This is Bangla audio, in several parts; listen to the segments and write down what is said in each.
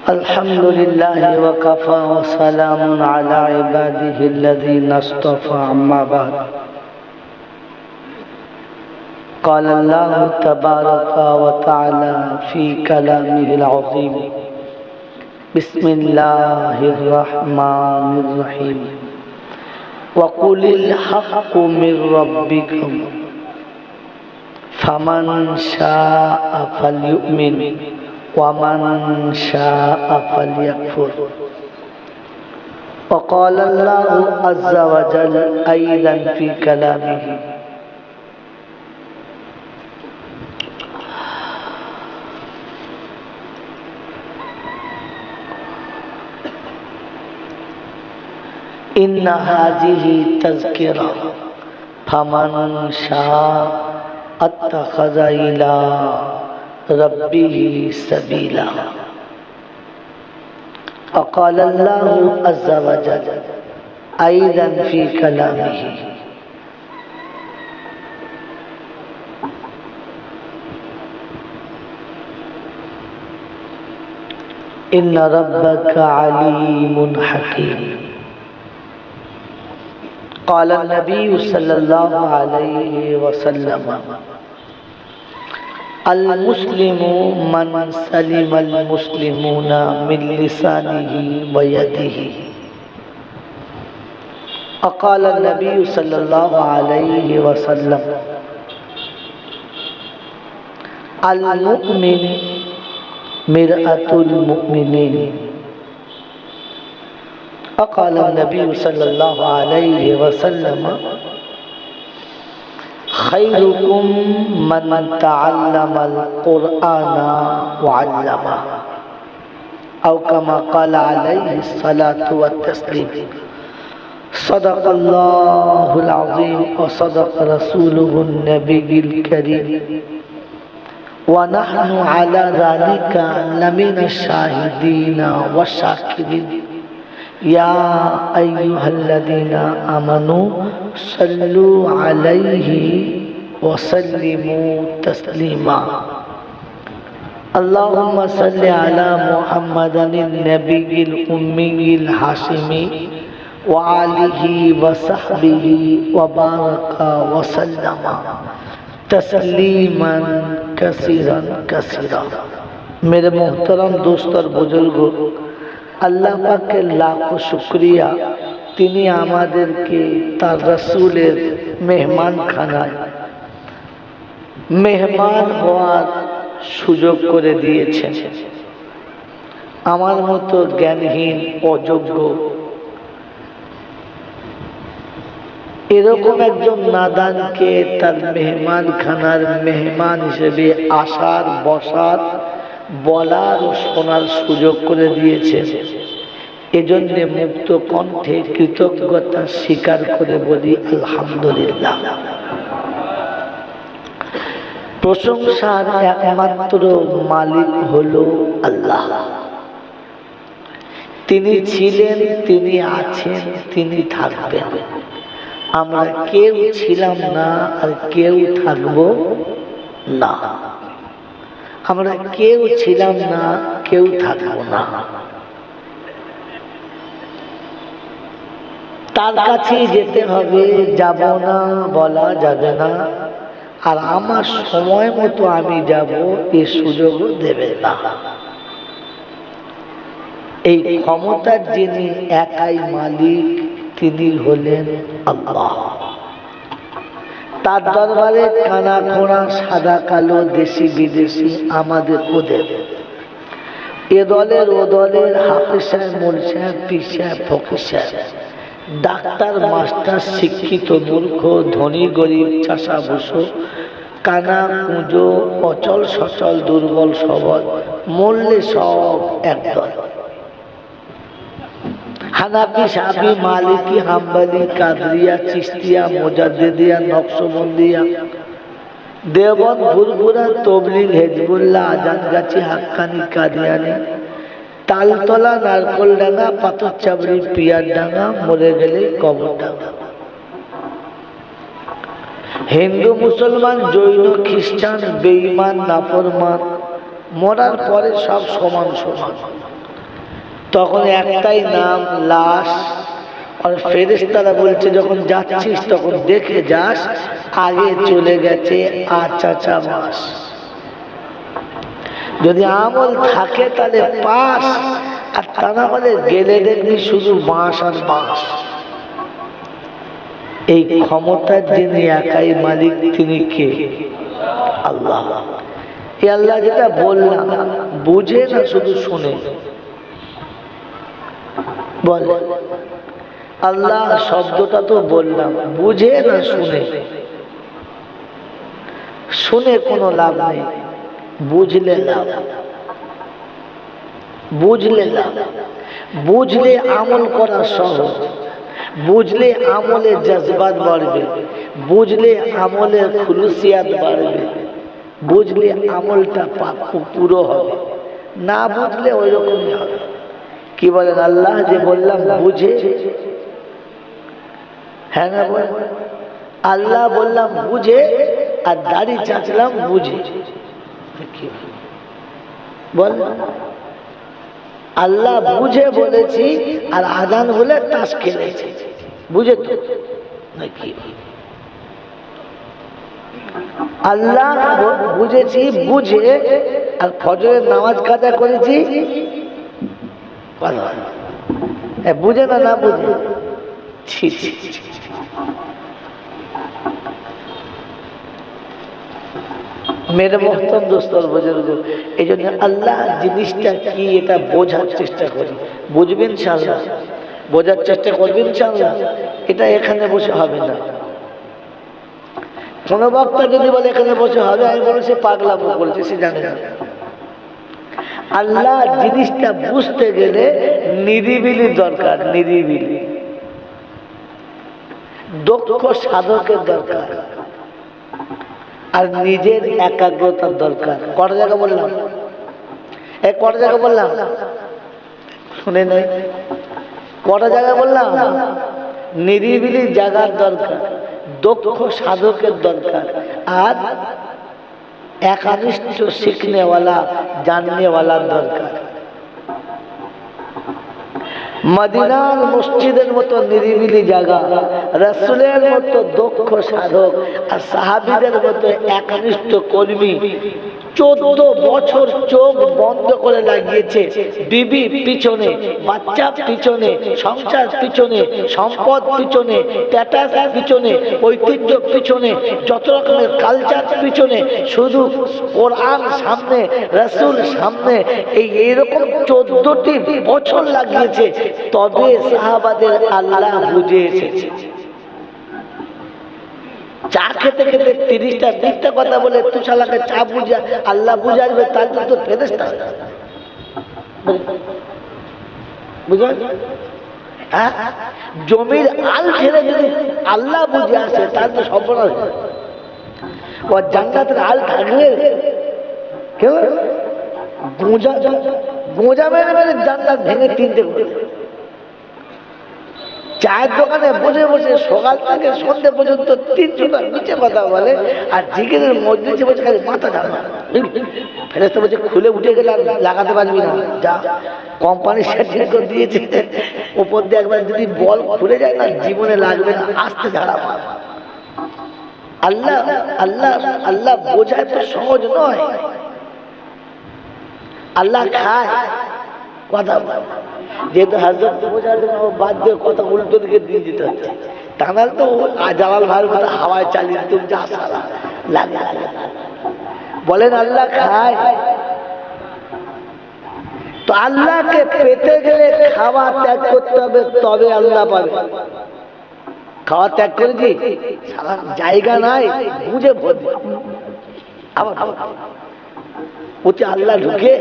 الحمد لله وكفى وسلام على عباده الذين اصطفى أما بعد قال الله تبارك وتعالى في كلامه العظيم بسم الله الرحمن الرحيم وقل الحق من ربكم فمن شاء فليؤمن ومن شاء فليكفر وقال الله عز وجل أيضا في كلامه إن هذه تذكرة فمن شاء اتخذ إلى ربه سبيلا وقال الله عز وجل أيضا في كلامه إن ربك عليم حكيم قال النبي صلى الله عليه وسلم المسلم من سلم المسلمون من لسانه ويده وقال النبي صلى الله عليه وسلم المؤمن مرآة المؤمنين وقال النبي صلى الله عليه وسلم خيركم من تعلم القرآن وعلمه أو كما قال عليه الصلاة والتسليم صدق الله العظيم وصدق رسوله النبي الكريم ونحن على ذلك لمن الشاهدين والشاكرين يا أيها الذين آمنوا صلوا عليه وسلموا تسليما اللهم صل على محمد النبي الأمي الهاشمي وآله وصحبه وبارك وسلم تسليما كثيرا كثيرا मेरे मोहतरम दोस्त और बुजुर्गों আল্লাহ পাকের লাখো শুকরিয়া তিনি আমাদেরকে তার রাসূলের মেহমানখানায় মেহমান হওয়ার সুযোগ করে দিয়েছেন। আমার মতো জ্ঞানহীন অযোগ্য এরকম একজন নাদানকে তার মেহমানখানার মেহমান হিসেবে আসার বসার বলার ও শোনার সুযোগ করে দিয়েছে। এজন্য মুক্ত কণ্ঠে কৃতজ্ঞতা স্বীকার করে বলি আলহামদুলিল্লাহ। প্রশংসার একমাত্র মালিক হলো আল্লাহ। তিনি ছিলেন, তিনি আছেন, তিনি থাকবেন। আমরা কেউ ছিলাম না আর কেউ থাকবো না। আমরা কেউ ছিলাম না, কেউ থাকবো না। তার কাছেই যেতে হবে, যাব না বলা যাবে না। আর আমার সময় মতো আমি যাব এই সুযোগও দেবে না। এই ক্ষমতার যিনি একাই মালিক তিনি হলেন আল্লাহ। তার দরবারে কানা খোঁড়া সাদা কালো দেশি বিদেশি আমাদের ওদের এ দলের ও দলের হাফেজ সাহেব মৌলভী সাহেব পীর সাহেব ফকির সাহেব ডাক্তার মাস্টার শিক্ষিত মূর্খ ধনী গরিব চাষা ভুষো কানা কুঁজো অচল সচল দুর্বল সবল মূল্যে সব একদল। হানাফি সাফি মালিকি হাম্বলি কাদরিয়া চিশতিয়া মুজাদ্দিদিয়া নকশবন্দিয়া দেওবন্দ ভুরভুরা তবলিগ হেজবুল্লাহ আজানগাছি হাক্কানি কাদিয়ানি তালতলা নারকলডাঙ্গা পাথরচাবড়ি পিয়ারডাঙ্গা মরে গেলে কবরডাঙ্গা হিন্দু মুসলমান জৈন খ্রিস্টান বেঈমান নাফরমান মরার পরে সব সমান সমান। তখন একটাই নাম, লাশ। আর ফেরেশতারা বলছে যখন যাচ্ছিস তখন দেখে যাস, আগে চলে গেছে আচাচা মাস। যদি আমল থাকে তাহলে পাস, আর তা না হলে গেলে দেখবি শুধু বাঁশ আর বাঁশ। এই ক্ষমতার যিনি একাই মালিক, তিনি কে? আল্লাহ। এই আল্লাহ যেটা বললাম বুঝে না শুধু শুনে? বল, আল্লাহ শব্দটা তো বললাম, বুঝে না শুনে? শুনে কোনো লাভ নেই, বুঝলে লাভ। বুঝলে লাভ, বুঝলে আমল করা সহজ, বুঝলে আমলে জজবাত বাড়বে, বুঝলে আমলে খুলুসিয়াত বাড়বে, বুঝলে আমলটা পুরো হবে। না বুঝলে ওই রকমই হবে। কি বলেন? আল্লাহ যে বললাম বুঝে, হ্যাঁ না বল, আল্লাহ বললাম বুঝে, আর দাড়ি চাচলাম বুঝে। বল, আল্লাহ বুঝে বলেছি আর আজান বলে তাস খেলেছি, বুঝে তো নাকি? আল্লাহ বুঝেছি বুঝে, আর ফজরের নামাজ কাজা করেছি বুঝে না, না বুঝে। মেরে মোহতরম দোস্তর বুজুর্গ, এই জন্য আল্লাহ জিনিসটা কি এটা বোঝার চেষ্টা করি। বুঝবেন ইনশাআল্লাহ, বোঝার চেষ্টা করবেন ইনশাআল্লাহ। এটা এখানে বসে হবে না। কোন বক্তা যদি বলে এখানে বসে হবে, আমি বলি সে পাগলামো বলছে, সে জানে না। আল্লাহ জিনিসটা বুঝতে গেলে নিরিবিলি দরকার, নিরিবিলি। দক্ষ সাধকের দরকার, আর নিজের একাগ্রতার দরকার। কটা জায়গা বললাম? কটা জায়গা বললাম? শুনে নেই, কটা জায়গা বললাম? নিরিবিলি জায়গার দরকার, দক্ষ সাধকের দরকার, আর একানিষ্ঠ শিখনেওয়ালা জাননেওয়ালার দরকার। মদিনার মসজিদের মতো নিরিবিলি জায়গা, রাসূলের মতো দক্ষ সাধক, আর সাহাবীদের মতো একনিষ্ঠ কর্মী 14 বছর চোখ বন্ধ করে লাগিয়েছে বিবি পিছনে, বাচ্চা পিছনে, সংসার পিছনে, সম্পদ পিছনে, স্ট্যাটাস পিছনে, ঐতিহ্য পিছনে, যত রকমের কালচার পিছনে, শুধু কোরআন সামনে, রাসূল সামনে। এইরকম 14টি বছর লাগিয়েছে, তবে সাহাবাদের আল্লাহ বুঝে এসেছে। চা খেতে খেতে 30টা মিথ্যা কথা বলে তুই শালাকে চা বুঝা আল্লাহ বুঝাবে, তার তো ফেরেশতা বুঝলেন? হ্যাঁ, জমির আল ছেড়ে যদি আল্লাহ বুঝে আসে তার তো সর্বনাশ। ও জান্নাতের আল থাকলে কেউ গোঁজা গোঁজা মেরে মেরে জান্নাত ভেঙে 3টে করে। চায়ের দোকানে বসে বসে সকাল থেকে সন্ধ্যে পর্যন্ত 300টা নিচে কথা বলে, আর জিকিরের মজলিসে বসে খালি মাথা ঝাড়া। ফেরেশতা বলছে খুলে উঠে গেলে আর লাগাতে পারবি না, যা কোম্পানি সেটিং করে দিয়েছে, উপর দিয়ে একবার যদি বল খুলে যায় না জীবনে লাগবে না, আস্তে ঝাড়া মার। আল্লাহ আল্লাহ আল্লাহ বোঝায় তো সহজ নয়। আল্লাহ খায়, কথা বলে, যেহেতু হযরত বোঝার জন্য বাদ দিয়ে কথা উল্টো দিকে দিয়ে দিতে হচ্ছে। টানাল তো জালাল ভাইয়ের মতো হাওয়ায় চালিয়ে তুমি যা সারা লাগে। বলেন আল্লাহ খায়, তো আল্লাহকে পেতে গেলে খাওয়া ত্যাগ করতে হবে, তবে আল্লাহ পাবে। খাওয়া ত্যাগ করেছি, সারা জায়গা নাই, বুঝে ভোট আবার ওতে আল্লাহ ঢুকে,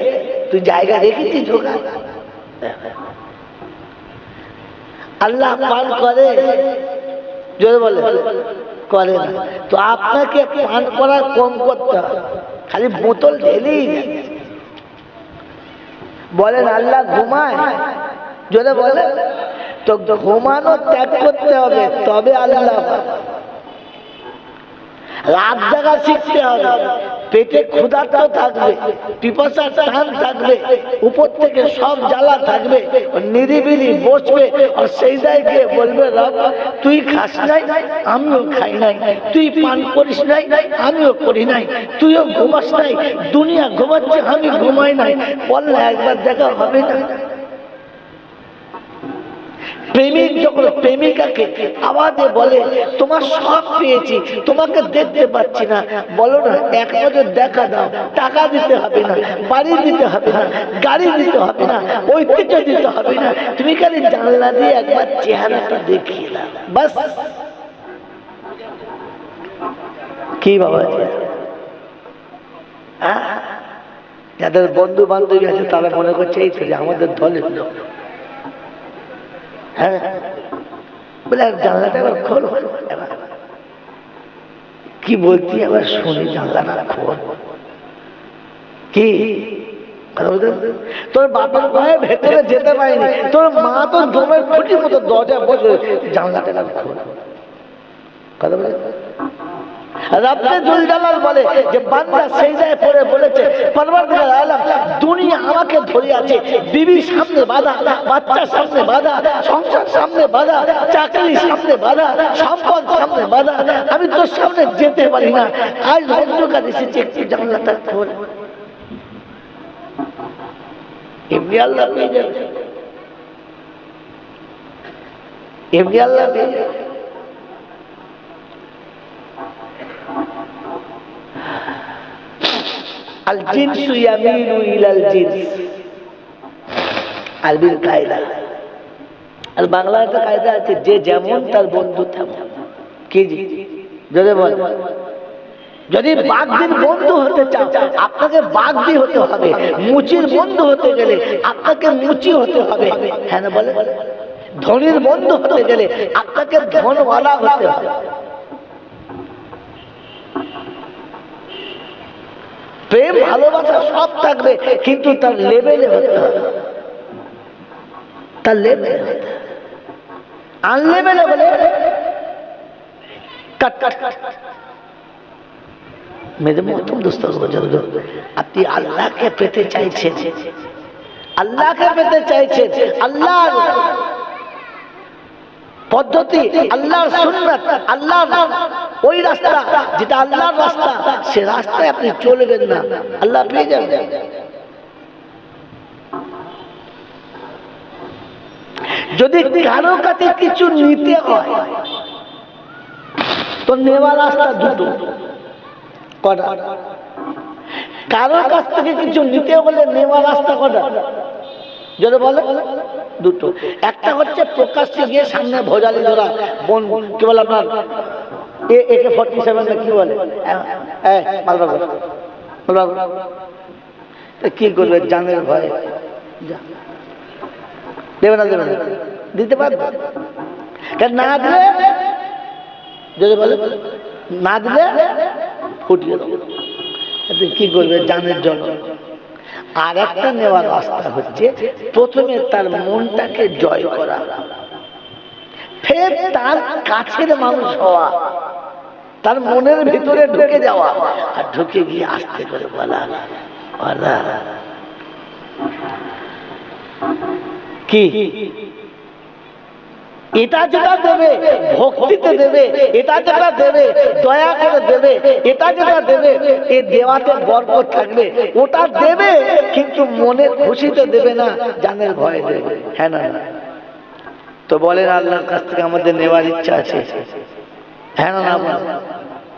তুই জায়গা রেখেছিস ঢোকা। আল্লাহ পান করে, জোরে বলে করে না। তো আপনাকে পান করা কম করতে হবে, খালি বোতল ঢেলেই যাচ্ছে। বলেন আল্লাহ ঘুমায়, জোরে বলে, তো ঘুমানো ত্যাগ করতে হবে, তবে আল্লাহ। রাত জাগা শিখতে হবে, পেটে ক্ষুধাটাও থাকবে, পিপাসার টান থাকবে, উপর থেকে সব জ্বালা থাকবে, নিরিবিলি বসবে আর সেই জায়গায় বলবে রব তুই খাস নাই আমিও খাই নাই, তুই পান করিস নাই আমিও করি নাই, তুইও ঘুমাস নাই, দুনিয়া ঘুমাচ্ছে আমি ঘুমাই নাই, বললে একবার দেখা হবে না? প্রেমিক যখন প্রেমিকাকে আওয়াজে বলে তোমার সব পেয়েছি তোমাকে দেখতে পাচ্ছি না, বলো না এক নজর দেখা দাও, টাকা দিতে হবে না, বাড়ি দিতে হবে না, গাড়ি দিতে হবে না, ঐতিহ্য দিতে হবে না, তুমি খালি জানলা দিয়ে একবার চেহারাটা দেখিয়ে দাও বাস। কি বাবা যাদের বন্ধু বান্ধবী আছে তারা মনে করছে এই তো যে আমাদের দলের লোক। হ্যাঁ বলে জানলাটা এবার খোলো, কি বলছি আবার শুনি, জানলাটা খোল। কি তোর বাপের ভয়ে ভেতরে যেতে পারিনি, তোর মা তো জমের খুঁটির মতো দরজা বসে, জানলাটা খোল। কথা বলে রাব্বে জুল জালাল বলে যে বান্দা সেজদায় পড়ে বলেছে পরওয়ারদিগার আলম দুনিয়া আমাকে ধরে আছে, বিবির সামনে বাধা, বাচ্চার সামনে বাধা, সংসার সামনে বাধা, চাকরি সামনে বাধা, সম্পদ সামনে বাধা, আমি তোর সামনে যেতে পারি না, আজ অন্ধকার এসেছে, একটু জানলাটা খোল। এমনি আল্লাহ পেয়ে যাবে, এমনি আল্লাহ পেয়ে যাবে। আল জিনসু ইয়ামিলু ইলাল জিনস, আরবির কায়দা। আর বাংলায় একটা কায়দা আছে, যে যেমন তার বন্ধু তেমন। কি যদি বল, যদি বাগদির বন্ধু হতে চাও আপনাকে বাগদি হতে হবে, মুচির বন্ধু হতে গেলে আপনাকে মুচি হতে হবে। হ্যাঁ না বলে, ধনীর বন্ধু হতে গেলে আপনাকে ধনওয়ালা হতে হবে। প্রেম ভালোবাসা সব থাকবে কিন্তু তার লেভেলে হতে হবে, তার লেভেলে হতে হবে। আনলেভেলে বলে কাট কাট কাট। মেরে মহতরম দোস্ত বুজুর্গ, আপনি আল্লাহকে পেতে চাইছেন, আল্লাহকে পেতে চাইছেন, আল্লাহর পদ্ধতি, আল্লাহর সুন্নাত, আল্লাহর ওই রাস্তা যেটা আল্লাহর রাস্তা, সে রাস্তায় আপনি চলবেন না, আল্লাহ পেয়ে যাবেন। যদি কারো কাছে কিছু নিতে হয় তো নেওয়ার রাস্তা দুটো, কটা? কারোর কাছ থেকে কিছু নিতে হলে নেওয়ার রাস্তা কটা? যদি বলে দুটো। একটা হচ্ছে প্রকাশ্যে গিয়ে সামনে ভোজালি ধরা, বোন কি বলে আপনার AK-47 কি বলে, কি করবে জানের ভয়ে, দেবে না দেবে না, দিতে পারবে না দিলে, যদি বলে না দিলে ফুটিয়ে দেবো, কি করবে জানের জন্য। আর একটা নেওয়ার রাস্তা হচ্ছে প্রথমে তার মনটাকে জয় করা, ফের তার কাছের মানুষ হওয়া, তার মনের ভিতরে ঢুকে যাওয়া, আর ঢুকে গিয়ে আস্তে করে বলা বলা কি এটা যেটা দেবে ভক্তিতে দেবে, এটা যেটা দেবে দয়া করে দেবে, এটা যেটা দেবে এই দেওয়াতে বরকত থাকবে, ওটা দেবে কিন্তু মনে খুশিতে দেবে না, জানের ভয়ে দেবে। হ্যাঁ না? তো বলেন আল্লাহর কাছ থেকে আমাদের নেওয়ার ইচ্ছা আছে? হ্যাঁ না?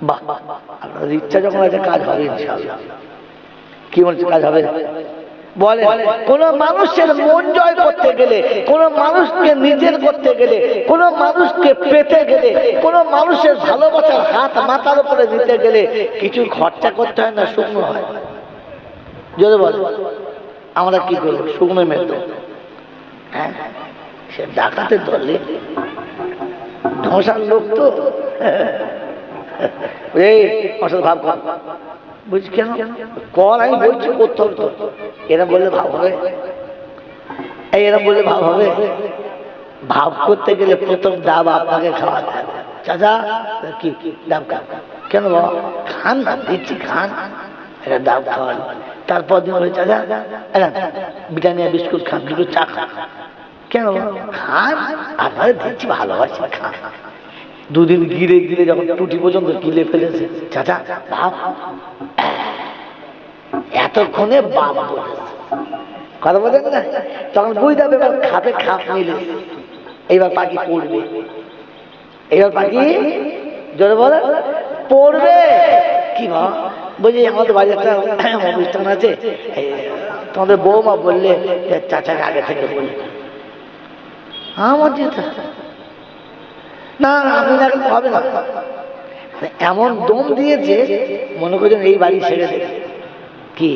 বাহ, আপনার ইচ্ছা যখন আছে কাজ হবে ইনশাআল্লাহ। কি বলছে কাজ হবে? বলে কোন মানুষের মন জয় করতে গেলে, কোন মানুষকে নিজের করতে গেলে, কোন মানুষকে পেতে গেলে, কোন মানুষের ভালোবাসার হাত মাথার উপরে দিতে গেলে কিছু খরচা করতে হয় না, শুকনো হয়। যদি বলে আমরা কি করবো, শুকনো মেরো, হ্যাঁ সে ডাকাতে ধরলে ধসার লোক তো ভাব বুঝছি কেন কর, আমি বলছি করতে হবে তো, এরা বললে ভাব হবে, এরা বললে ভাব হবে। ভাব করতে গেলে প্রথম ডাব আপনাকে খাওয়াতে হবে। চাচা কি ডাব খান? কেন বাবা? খান না, দিচ্ছি খান, এটা ডাব খাওয়ান। তারপর দিন বলে চাচা ব্রিটানিয়া বিস্কুট খান, দুটো চা খান। কেন খান? আপনাদের দিচ্ছি, ভালোবাসি, খান। দুদিন গিলে গিলে যখন টুটি পর্যন্ত গিলে ফেলেছে, চাচা বাপ, এতক্ষণে বাপ বলেছে, কথা বলেন না? তখন বুঝতে হবে এবার খাপে খাপ মিলে, এইবার পাখি পড়বে, এইবার পাখি জোরে বলে পড়বে। কি বাবা? বলছি আমাদের বাড়ি একটা অনুষ্ঠান আছে, তোমাদের বৌমা বললে চাচাকে আগে থেকে বললে। আমার যেটা না, আমি না, হবে না। এমন দম দিয়েছে মনে করছেন এই বাড়ি ছেড়ে দেবে কি।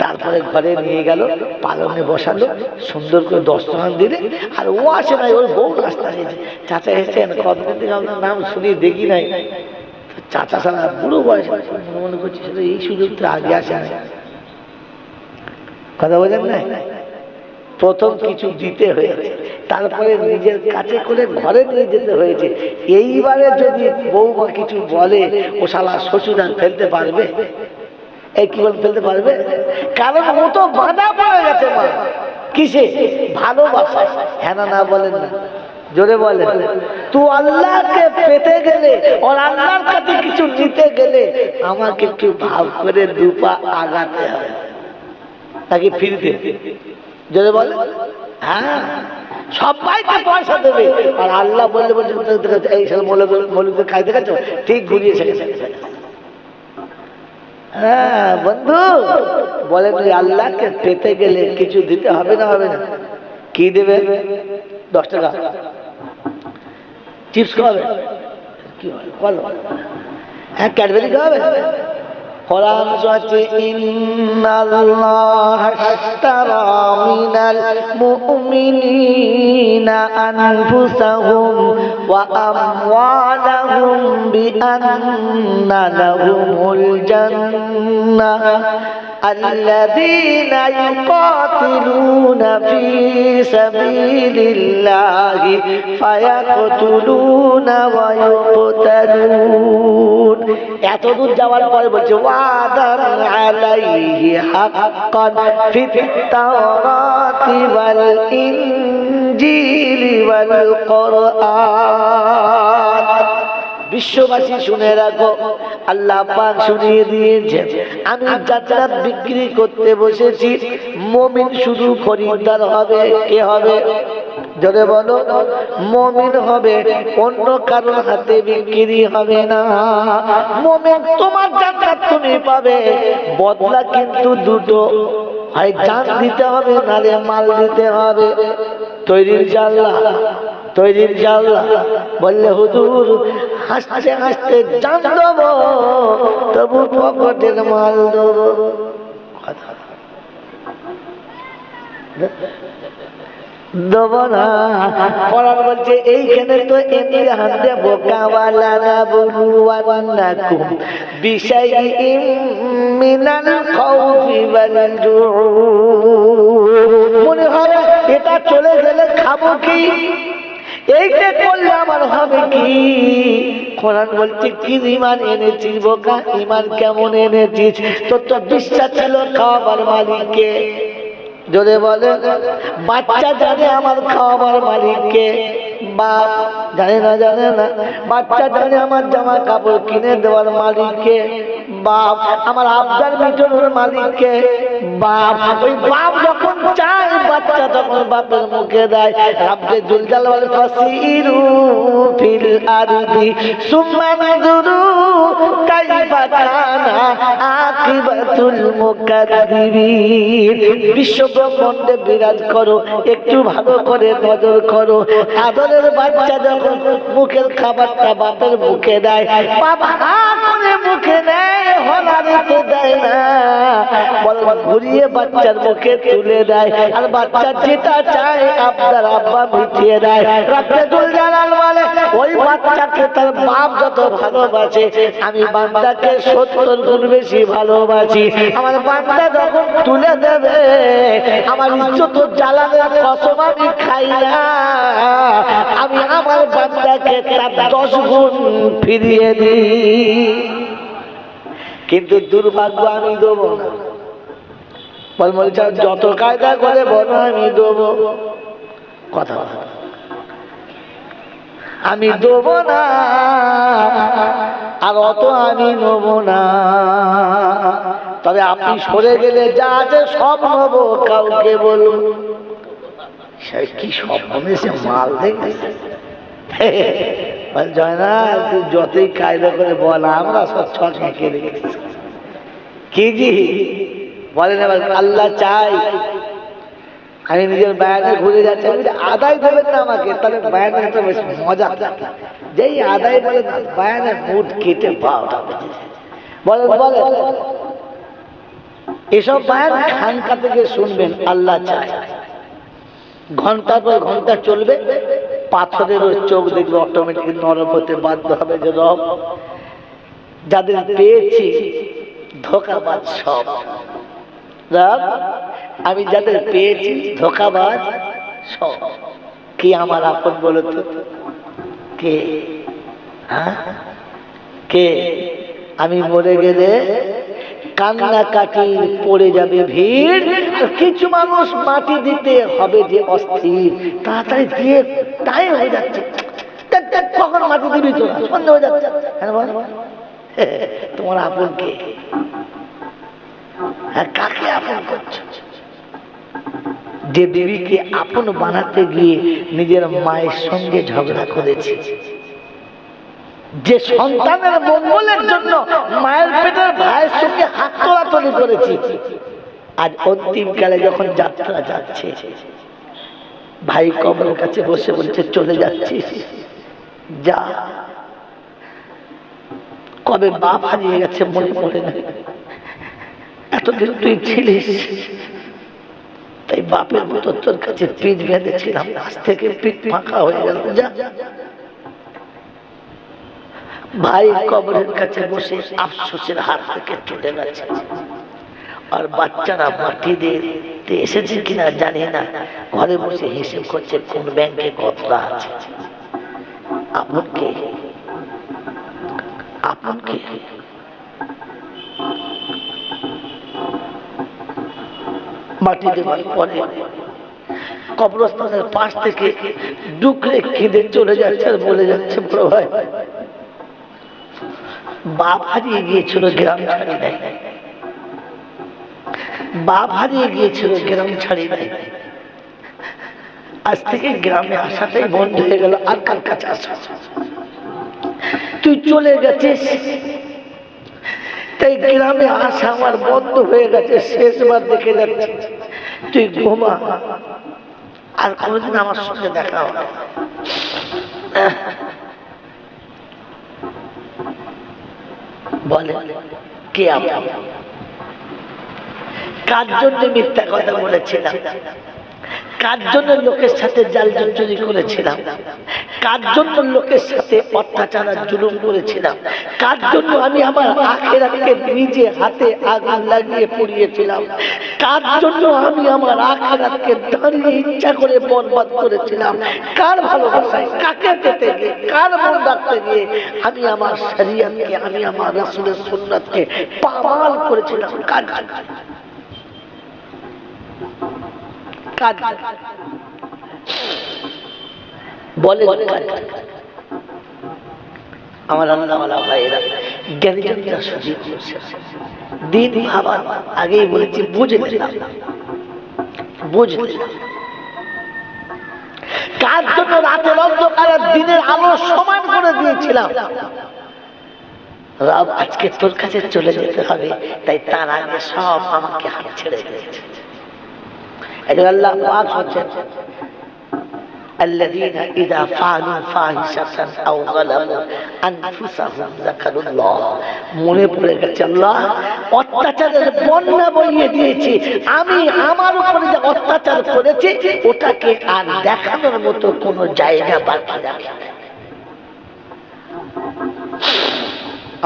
তারপরে ঘরে নিয়ে গেল, পালনে বসালো, সুন্দর করে দস্তরখানা দিলে। আর ও আসে নাই, ওর বউ রাস্তা হয়েছে, চাচা এসেছেন, কতদিন থেকে আপনার নাম শুনি দেখি নাই। চাচা সারা বুড়ো বয়স মনে করছি এই সুযোগ তো আগে আসে না। কথা বলেন না? প্রথম কিছু দিতে হয়েছে, তারপরে নিজের কাছে করে ঘরে নিয়ে যেতে হয়েছে। এইবারে যদি বৌমা কিছু বলে, ও শালা শ্বশুর আর ফেলতে পারবে? এই কি বল ফেলতে পারবে? কারণ ও তো বাধা পড়ে গেছে মা। কিসে? ভালোবাসা। হ্যাঁ না, না বলেন না, জোরে বলেন। তুই আল্লাহকে পেতে গেলে, আর আল্লাহর কাছে কিছু নিতে গেলে আমাকে একটু ভাব করে দুপা আগাতে হবে, নাকি ফিরতে? জোরে বলে। হ্যাঁ, সবাইকে পয়সা দেবে, আর আল্লাহ বললে বলছে এই সব মৌলবীদের খাইতে গেছো, ঠিক ঘুরিয়েছে। হ্যাঁ বন্ধু, বলে তুই আল্লাহকে পেতে গেলে কিছু দিতে হবে না? হবে না? কি দেবে? 10 টাকা চিপস খাওয়াবে? কি বলো? হ্যাঁ, ক্যাডবেরি খাওয়াবে? কোরআন আছে, ইন্নাল্লাহা আশতারা মিনাল মুমিনিনা আনফুসাহুম ওয়া আমওয়ালাহুম বিআন্না লাহুমুল জান্নাহ الذين يقاتلون في سبيل الله فيقتلون ويقتلون। এতদূর যাওয়ার পরে বলছে ওয়াদান আলাইহি হাক্কান ফিত তাওরাতি ওয়াল ইনজিলি ওয়াল কুরআন। বিশ্ববাসী শুনে রাখো, আল্লাহ পাক শুনিয়ে দিয়েছেন, আমি জান্নাত বিক্রি করতে বসেছি। মুমিন শুধু খরিদ্দার হবে। কে হবে? জোরে বলো। মুমিন হবে, অন্য কারোর হাতে বিক্রি হবে না। মুমিন তোমার জান্নাত তুমি পাবে, বদলা কিন্তু দুটো, হয় জান দিতে হবে, নালে মাল দিতে হবে। তৈরির জাল্লা, তৈরির জাল্লা বললে হুজুর হাসতে হাসতে জান দেবো, তবু পকেটের মাল দেবো। দেবো না। কোরআন বলছে এইখানে তো এমনি হাতে বোকাওয়ালা না বলুয়ান্নাকুম বিশাইইম মিনাল খাউফি ওয়াল জুউ। মনে হয় এটা চলে গেলে খাবো কি, এইটা করলে আমার হবে কি। কোরআন বলছে কি ঈমান এনেছিস বোকা? ঈমান কেমন এনেছিস? তোর তো বিশ্বাস ছিল খাওয়াবার মালিককে। জোরে বলে। বাচ্চা জানে আমার খাওয়াবার মালিককে, বাপ জানে না? জানে না। বাচ্চা জানে আমার জামা কাপড় কিনে দেওয়ার মালিককে, বাপ। আমার আবদার মিটানোর মালিককে, বাপ। ওই বাপ যখন চায় বাচ্চা তখন বাপের মুখে দেয়। রাব্বে জুল জালাল ফাসিরু ফিল আরদি সুম্মা নাযুরু কাইফা কানা আকিবাতুল মুকাদ্দিবিন। বিশ্ব ব্রহ্মাণ্ডে বিরাজ করো, একটু ভালো করে নজর করো। আদরের বাচ্চা যখন মুখের খাবারটা বাপের মুখে দেয়, বাবা করে মুখে দেয়, হলারিতে দেয় না, বরং ঘুরিয়ে বাচ্চার মুখে তুলে দেয়। আর বাচ্চা যেটা চায় আপনার আব্বা মিটিয়ে দেয়। রাব্বে জুল জালাল বলে ওই বাচ্চাকে তার বাপ যত ভালোবাসে, আমি বান্দাকে 70 গুণ বেশি ভালোবাসি। আমার বান্দা যখন তুলে দেবে আমার ইজ্জত জ্বালানোর কসম আমি খাই না, আমি আমার বান্দাকে তার 10 গুণ ফিরিয়ে দিই। কিন্তু দুর্ভাগ্য আমি দেবো না। বলছে যত কায়দা করে বলো আমি দেবো, কথা আমি দেবো না, আর অত আমি নেব না। তবে আপনি সরে গেলে যা আছে সব নেব, কাউকে বলুন। কি সব সে মাল দেখেছে জয়না, তুই যতই কায়দা করে বল, আমরা সব ছক এঁকে রেখেছি। কি জি বলেন এবার, আল্লাহ চাই আমি নিজের বায়ানে ঘুরে যাচ্ছি, আদায় দেবেন না আমাকে, তাহলে বায়ানের একটা বেশ মজা থাকে। যেই আদায় বলে বায়ানের মুড কেটে পাওয়া বলেন বলেন। এসব বায়ান খানকা থেকে শুনবেন, আল্লাহ চায় ঘন্টার পর ঘন্টা চলবে, পাথরের চোখ দেখবে অটোমেটিক নরম হতে বাধ্য হবে। যে রব যাদের পেয়েছি ধোঁকাবাজ সব, রব আমি যাদের পেয়েছি ধোঁকাবাজ সব। কি আমার আপন বলো তো, কে? কে? আমি মরে গেলে কান্নাকাটি পড়ে যাবে ভিড়, কিছু মানুষ মাটি দিতে হবে যে অস্থির, তাড়াতাড়ি দিয়ে তাই হয়ে যাচ্ছে। কখন মাটি দিবি তো, সন্ধ্যা হয়ে যাচ্ছে। তোমার আপন কে? কাকে আপন করছো? যে বিবিকে আপন বানাতে গিয়ে নিজের মায়ের সঙ্গে ঝগড়া করেছে, যে সন্তানের মঙ্গলের জন্য মায়ের পেটের ভাইয়ের সঙ্গে হাত তোলাতলি করেছি, আজ অন্তিমকালে যখন যাত্রা যাচ্ছে, ভাই কবরের কাছে বসে বলছে চলে যাচ্ছিস, যা। কবে বাপ হারিয়ে গেছে মনে পড়ে না, এতদিন তুই ছিলিস, তাই বাপের মতো তোর কাছে পিঠ বেঁধেছিলাম, আজ থেকে পিঠ ফাঁকা হয়ে গেল, যা। ভাই কবরের কাছে বসে আফসোসের হাত থেকে চলে গেছে। আর বাচ্চারা মাটি দিয়ে এসেছে কিনা জানি না, ঘরে বসে হিসেব করছে কোন ব্যাংকে কতটা আছে। আপন কে? আপন কে? মাটি দেওয়ার পরে কবরস্থানের পাশ থেকে ডুকরে খিদে চলে যাচ্ছে আর বলে যাচ্ছে, প্রভাই বাপ হারিয়ে গিয়েছিল গ্রাম ছাড়ি নাই, বাপ হারিয়ে গিয়েছিল গ্রাম ছাড়ি নাই, আজ থেকে গ্রামে আসাটাই বন্ধ হয়ে গেল, আর কার কাছে আসা? তুই চলে গেছিস তাই গ্রামে আসা আমার বন্ধ হয়ে গেছে, শেষবার দেখে যাচ্ছে। তুই ঘুমা, আর কোনদিন আমার সঙ্গে দেখা হবে। বলে কে? কার জন্য মিথ্যা কথা বলেছিলাম? কার জন্য লোকের সাথে জাল জুলুম করেছিলাম? কার জন্য লোকের সাথে অত্যাচার আর জুলুম করেছিলাম? কার জন্য আমি আমার আখিরাতকে নিজে হাতে আগুন লাগিয়ে পুড়িয়েছিলাম? কার জন্য আমি আমার আখিরাতকে দাঁড়িয়ে ইচ্ছা করে বরবাদ করেছিলাম? কার ভালোবাসায়, কাকে পেতে গিয়ে, কার মন রাখতে গিয়ে আমি আমার শরীয়তকে, আমি আমার রাসূলের সুন্নাতকে পামাল করেছিলাম? কার জন্য? বলে আমার আল্লাহওয়ালা ভাইয়েরা, জ্ঞানীজনরা সুযোগ দিন ভাবার আগেই বলেছি, বুঝে নিলাম, বুঝে কার জন্য রাতের অন্ধকারে দিনের আলো সমান করে দিয়েছিলাম। রব আজকে তোর কাছে চলে যেতে হবে, তাই তার আগে সব আমাকে হাত ছেড়ে দিয়েছে। আল্লাহ পাক বলেন, الذين إذا فعلوا فاحشة أو ظلموا أنفسهم ذكروا الله। মনে পড়ে গেছে আল্লাহ অত্যাচারের বন্যা বইয়ে দিয়েছি, আমি আমার উপরে যে অত্যাচার করেছি ওটাকে আর দেখানোর মতো কোনো জায়গা বাকি রাখি না।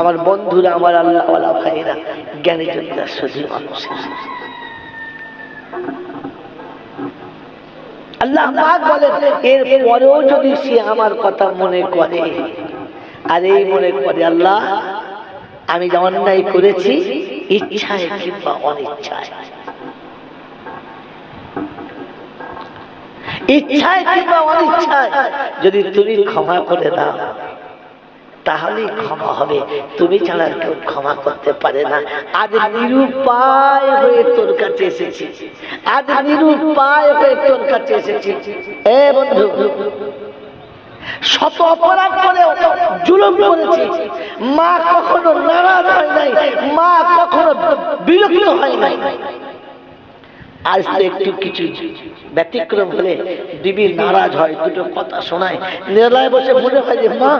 আমার বন্ধুরা, আমার আল্লাহওয়ালা ভাইরা, জ্ঞানী জনরা, সুধী মানুষ, আল্লাহ পাক বলেন এর পরেও যদি সে আমার কথা মনে করে, আর এই মনে করে আল্লাহ আমি যে অন্যায় করেছি ইচ্ছায় কিংবা অনিচ্ছায়, ইচ্ছায় কিংবা অনিচ্ছায় যদি তুমি ক্ষমা করে দাও তাহলেই ক্ষমা হবে, তুমি ছাড়া কেউ ক্ষমা করতে পারে না। আজ নিরুপায় হয়ে তোর কাছে এসেছি, আজ নিরুপায় হয়ে তোর কাছে এসেছি। এ বন্ধু, শত অপরাধ করেও জুলুম করেছি, মা কখনো নারাজ হয় নাই, মা কখনো বিরক্ত হয় নাই। আজ তো একটু কিছু ব্যতিক্রম হলে বিবি নারাজ হয়, দুটো কথা শোনায়, নেলায় বসে মনে হয় যে মা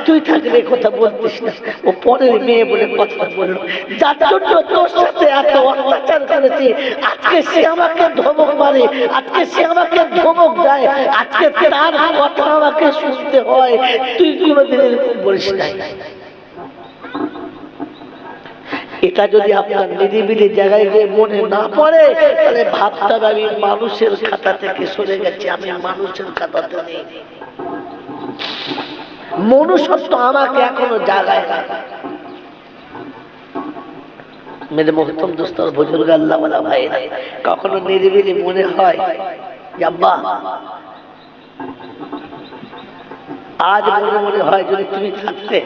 তুই থাকলে কথা বলতিস না, ও পরের মেয়ে বলে কথা বললো, যার জন্য তোর সাথে এত অত্যাচার করেছি, আজকে সে আমাকে ধমক মারে, আজকে সে আমাকে ধমক দেয়, আজকে তার কথা আমাকে শুনতে হয়, তুই কোনোদিন এরকম বলিস নাই। এটা যদি আপনার নিরিবিলি জায়গায় গিয়ে মনে না পড়ে তাহলে ভাবতে আমি মানুষের খাতা থেকে সরে গেছি, আমি মানুষের খাতাতে নেই। মনুষ্যত্ব আমাকে এখনো জাগায় না। মেরে মোহতম দোস্ত বুজুর্গ আল্লাহ ওয়ালা ভাইরা, কখনো নিরিবিলি মনে হয় যে আব্বা, আজ মনে মনে হয় যদি তুমি থাকতে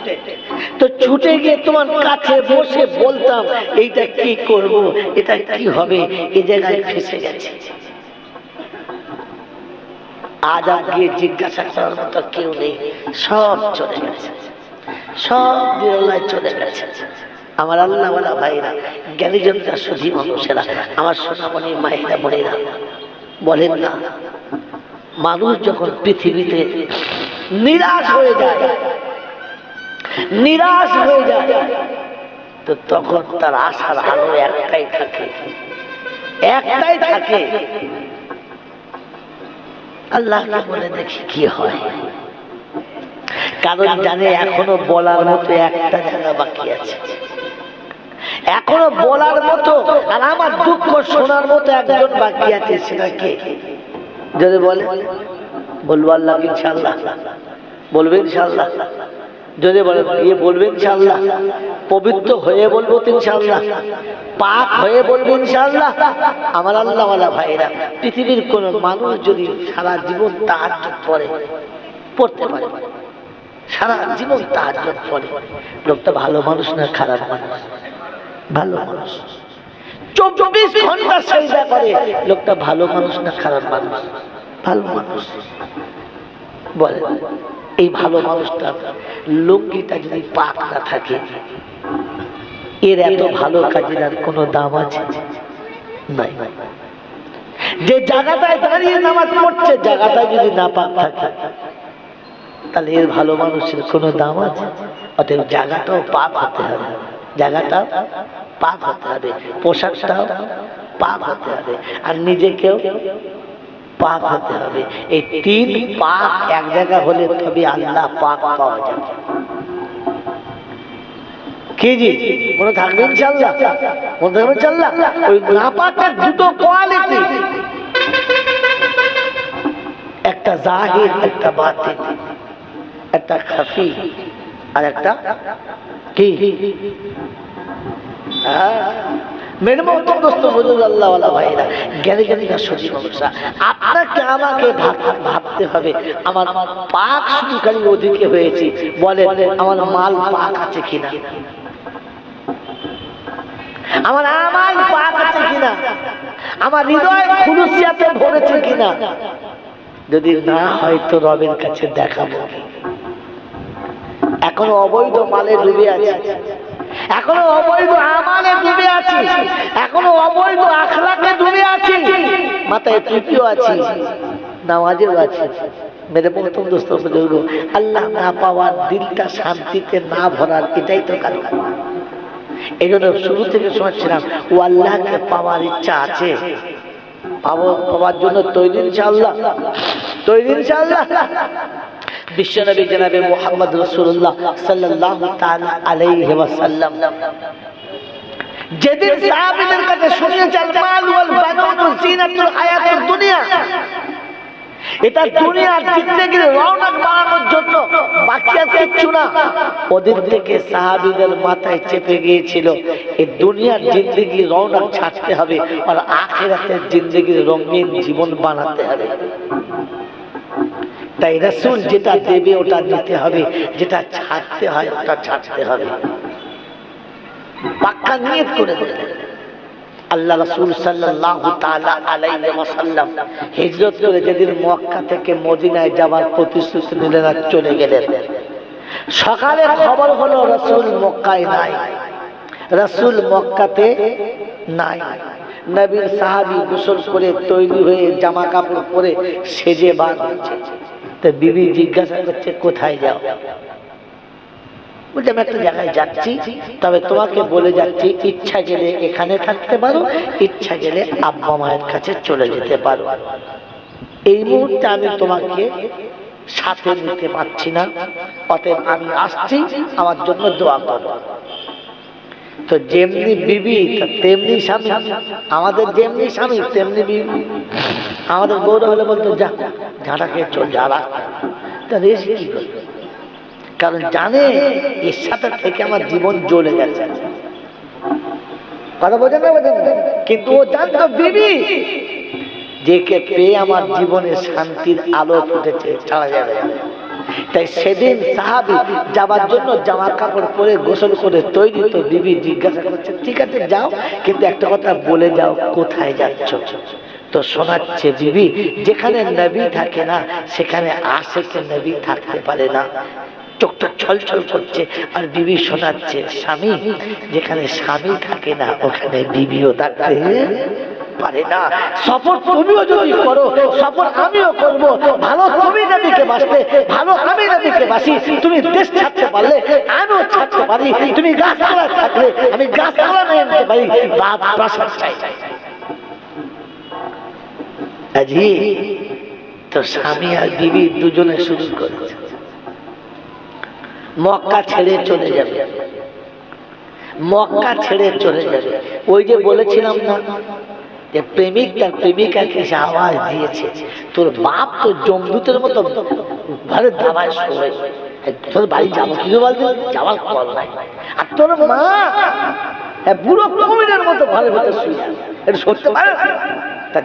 তো ছুটে গিয়ে তোমার কাছে বসে বলতাম এইটা কি করব, এটা কি হবে, এই জায়গায় ফেসে গেছে। আজ আর গিয়ে জিজ্ঞাসা করার মতো কেউ নেই, সব চলে গেছে, সব বিরলায় চলে গেছে। আমার আল্লাহ ওয়ালা ভাইরা, জ্ঞানীজনরা, সুধী মানুষেরা, আমার সোনামণি মায়েরা বোনেরা, বলেন না মানুষ যখন পৃথিবীতে নিরাশ হয়ে যায়, নিরাশ হয়ে যায়, তো তখন তার আশার আলো একটাই থাকে, একটাই থাকে, আল্লাহকে বলে দেখি কি হয়। কারণ জানে এখনো বলার মতো একটা জায়গা বাকি আছে, এখনো বলার মতো আর আমার দুঃখ শোনার মতো একজন বাকি আছে, সেটা কে? যদি বলে বলবো আল্লাহ ইনশাআল্লাহ, বলবে ইনশাআল্লাহ। যদি বলে ইয়ে বলবে ইনশাআল্লাহ, পবিত্র হয়ে বলবো ইনশাআল্লাহ, পাক হয়ে বলবো ইনশাআল্লাহ। আমার আল্লাহ ওয়ালা ভাইরা, পৃথিবীর কোন মানুষ যদি সারা জীবন তাহাজ্জুদ পড়তে পারে, সারা জীবন তাহাজ্জুদ পড়ে, লোকটা ভালো মানুষ না খারাপ মানুষ? ভালো মানুষ। 24 ঘন্টা সেজদা করে, লোকটা ভালো মানুষ না খারাপ মানুষ? ভালো মানুষ। বলে এই ভালো মানুষটা লুঙ্গিটা যদি পাক না থাকে, এর এত ভালো কাজের আর কোনো দাম আছে? নাই। যে জায়গাটায় দাঁড়িয়ে নামাজ পড়ছে, জায়গাটা যদি না পাক থাকে তাহলে এর ভালো মানুষের কোনো দাম আছে? অতএব জায়গাটাও পাক হতে হবে, জায়গাটা পাক হতে হবে, পোশাকটাও পাক হতে হবে, আর নিজেকেও পাক হতে হবে। এই 3 পাক এক জায়গা হলে তবে আল্লাহ পাক পাওয়া যাবে। কি জি মনে থাকবে ইনশাআল্লাহ? মনে থাকবে ইনশাআল্লাহ? ওই নাপাকের দুটো কোয়ালিটি, একটা জাহির, একটা বাতিন, একটা খাফি আর একটা কি? মেরে মতো দোস্ত বুজুর্গ আল্লাহ ওয়ালা ভাইরা, জ্ঞানী জ্ঞানীরা, সত্যি মানুষরা, আপনাকে আমাকে ভাবতে হবে আমার পাক শুধু খালি ওদিকে হয়েছে, বলে আমার মাল পাক আছে কিনা, আমার আমাল পাক আছে কিনা, আমার হৃদয় খুলুসিয়াতে ভরেছে কিনা। যদি না হয় তো রবের কাছে দেখাবো। এখনো অবৈধ মালে ডুবে আছে, এখনো অবৈধ আমালে ডুবে আছি, এখনো অবৈধ আখলাকে ডুবে আছি, মাথায় টুপিও আছে, নামাজেও আছে। মেরে প্রথম দোস্ত বুজুর্গ, আল্লাহ না পাওয়ার, দিলটা শান্তিতে না ভরার, এটাই তো কারণ। এই জন্য শুরু থেকে শোনাচ্ছিলাম, ও আল্লাহকে পাওয়ার ইচ্ছা আছে, পাওয়ার জন্য তৈরি ইনশাআল্লাহ, তৈরি ইনশাআল্লাহ। বিশ্বনবী জনাবে মুহাম্মদ রাসূলুল্লাহ সাল্লাল্লাহু তাআলা আলাইহি ওয়াসাল্লাম যেদিন সাহাবীদের কাছে শুনিয়েছেন মাল ওয়াল বানুন জিনাতুল হায়াতুদ দুনিয়া, এটা দুনিয়ার জিন্দেগির রওনক বাড়ানোর জন্য, বাকি আর কিচ্ছু না। ওদের থেকে সাহাবীদের মাথায় চেপে গিয়েছিল এই দুনিয়ার জিন্দেগির রওনক ছাড়তে হবে আর আখিরাতের জিন্দেগির রঙিন জীবন বানাতে হবে। তাই রাসূল যেটা দেবে ওটা নিতে হবে, যেটা ছাড়তে হয় ওটা ছাড়তে হবে। পাক্কা নিয়ত করে দিলেন। আল্লাহ রাসূল সাল্লাল্লাহু তাআলা আলাইহি ওয়াসাল্লাম হিজরত করে যেদিন মক্কা থেকে মদিনায় যাওয়ার প্রতিশ্রুতি নিলেন আর চলে গেলেন, সকালে খবর হলো রাসূল মক্কায় নাই, রাসূল মক্কাতে নাই। নবীর সাহাবী গোসল করে তৈরি হয়ে জামা কাপড় পরে সেজে বার হচ্ছে। তো বিবি জিজ্ঞাসা করছে কোথায় যাও? বলছে আমি একটা জায়গায় যাচ্ছি, তবে তোমাকে বলে যাচ্ছি ইচ্ছা গেলে এখানে থাকতে পারো, ইচ্ছা গেলে আব্বা মায়ের কাছে চলে যেতে পারো। এই মুহূর্তে আমি তোমাকে সাথে নিতে পারছি না, অতএব আমি আসছি, আমার জন্য দোয়া করো। তো যেমনি বিবি তেমনি স্বামী, আমাদের যেমনি স্বামী তেমনি বিবি। আমাদের বউরা হলে বলতো যা ঝাঁটা খেয়ে চল যা, তা রেস কি করবে? কারণ জানে এর সাথে থেকে আমার জীবন জ্বলে গেছে। কথা বোঝেন না? বোঝেন না? কিন্তু ও জানতো বিবি যেকে পেয়ে আমার জীবনে শান্তির আলো ফুটেছে, ছাড়া যাবে না। তাই সেদিন সাহাবী যাবার জন্য জামা কাপড় পরে গোসল করে তৈরি। তো বিবি জিজ্ঞাসা করছে ঠিক আছে যাও, কিন্তু একটা কথা বলে যাও কোথায় যাচ্ছ? তো শোনাচ্ছে বিবি যেখানে নবী থাকে না সেখানে আশিকে নবী থাকতে পারে না। চোখটা ছলছল করছে আর বিবি শোনাচ্ছে স্বামী যেখানে স্বামী থাকে না ওখানে বিবিও থাকতে পারে না। সফর তুমিও যদি করো, সফর আমিও করব। ভালো তুমি নবীকে বাসবে, ভালো আমি নবীকে বাসি। তুমি দেশ ছাড়তে পারলে আমিও ছাড়তে পারি, তুমি গাছপালা থাকলে আমি গাছপালা নিয়ে আনতে পারি। বাপ প্রাসাদ চাই। আজি তো স্বামী আর বিবি দুজনে শুরু করেছে মক্কা ছেড়ে চলে যাবে, মক্কা ছেড়ে চলে যাবে। ওই যে বলেছিলাম না যে প্রেমিক তার প্রেমিকাকে সে আওয়াজ দিয়েছে, তোর বাপ তো জমদূতের মতো ঘরে দাবায় শোয়, তোর বাড়ি যাবো কি বলতে যাওয়ার কল নাই। আর তোর মা বুড়ো কুমিরের মতো ঘরের ভেতর শুয়ে এটা সরতে পারে না। তা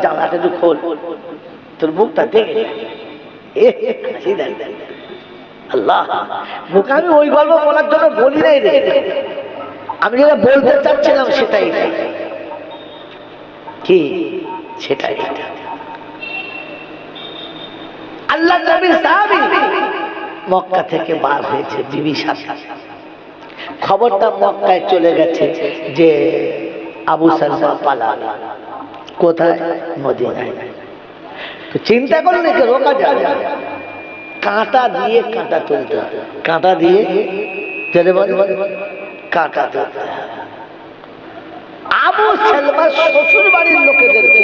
জানলাটা একটু খোল, তোর মুখটা দেখে আল্লাহ মুখে আমি ওই গল্প বলার জন্য বলি নাই রে, আমি যেটা বলতে চাচ্ছিলাম সেটাই কি সেটাই। আল্লাহ নবী সাহাবী মক্কা থেকে বার হয়েছে বিবির সাথে। খবরটা মক্কায় চলে গেছে যে আবু সালমা পালালো। কোথায়? মদিনায়। তো চিন্তা করলে যে রোকা যাবে, কাঁটা দিয়ে কাঁটা তুলতে হবে, কাঁটা দিয়ে কাঁটা তুলতে হবে। আবু সালমা শ্বশুর বাড়ির লোকেদেরকে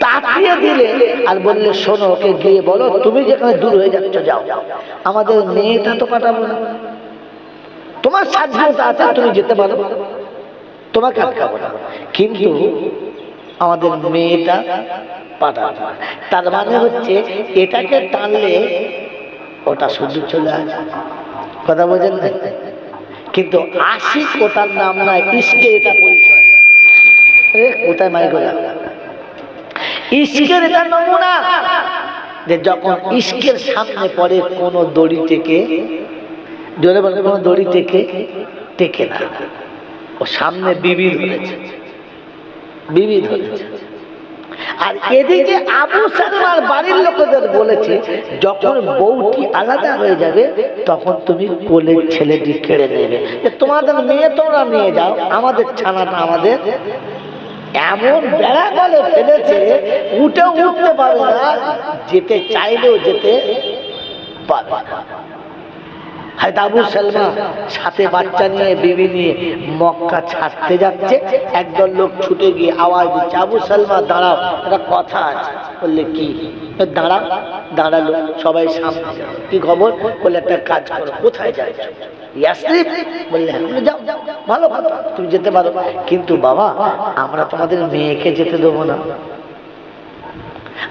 তাকিয়ে দিলে আর বললে শোনো ওকে গিয়ে বলো তুমি যেখানে দূর হয়ে যাচ্ছ যাও, আমাদের মেয়েটা তো কাটাবো না, তোমার স্বাধীনতা আছে তুমি যেতে পারো, তোমাকে আটকাবো না, কিন্তু আমাদের মেয়েটা পাঠাবো। তার মানে হচ্ছে এটাকে টানলে ওটা শুধু চলে আসে। কথা বোঝেন না? কিন্তু আশিক ওটার নাম নয়, ইশকের এটা পরিচয়। কোথায় মাই গোলা ইশকের এটা নমুনা যে যখন ইশকের সামনে পড়ে কোন দড়ি থেকে জোরে বলে কোন দড়ি থেকে টেকে না, ও সামনে বিবি ধরেছে, বিবি ধরেছে। আর এদিকে আবু সালমার বাড়ির লোকেদের বলেছে যখন বউটি আলাদা হয়ে যাবে তখন তুমি কোলের ছেলেটি কেড়ে নেবে, তোমাদের মেয়ে তোমরা নিয়ে যাও, আমাদের ছানাটা আমাদের। এমন বেড়া বলে ফেলেছে উঠে উঠতে পারে না, যেতে চাইলেও যেতে পারবে না। হয়তো আবু সালমা সাথে বাচ্চা নিয়ে বিবি নিয়ে মক্কা ছাড়তে যাচ্ছে, একদল লোক ছুটে গিয়ে আওয়াজ দিচ্ছে আবু সালমা দাঁড়াও, একটা কথা আছে। বললে কি? দাঁড়াও। দাঁড়ালো, সবাই সামনে। কি খবর? বললে একটা কাজ করো। কোথায় যাচ্ছ? ইয়াসরিব। বললে যাও, ভালো কথা, তুমি যেতে পারো, কিন্তু বাবা আমরা তোমাদের মেয়েকে যেতে দেবো না।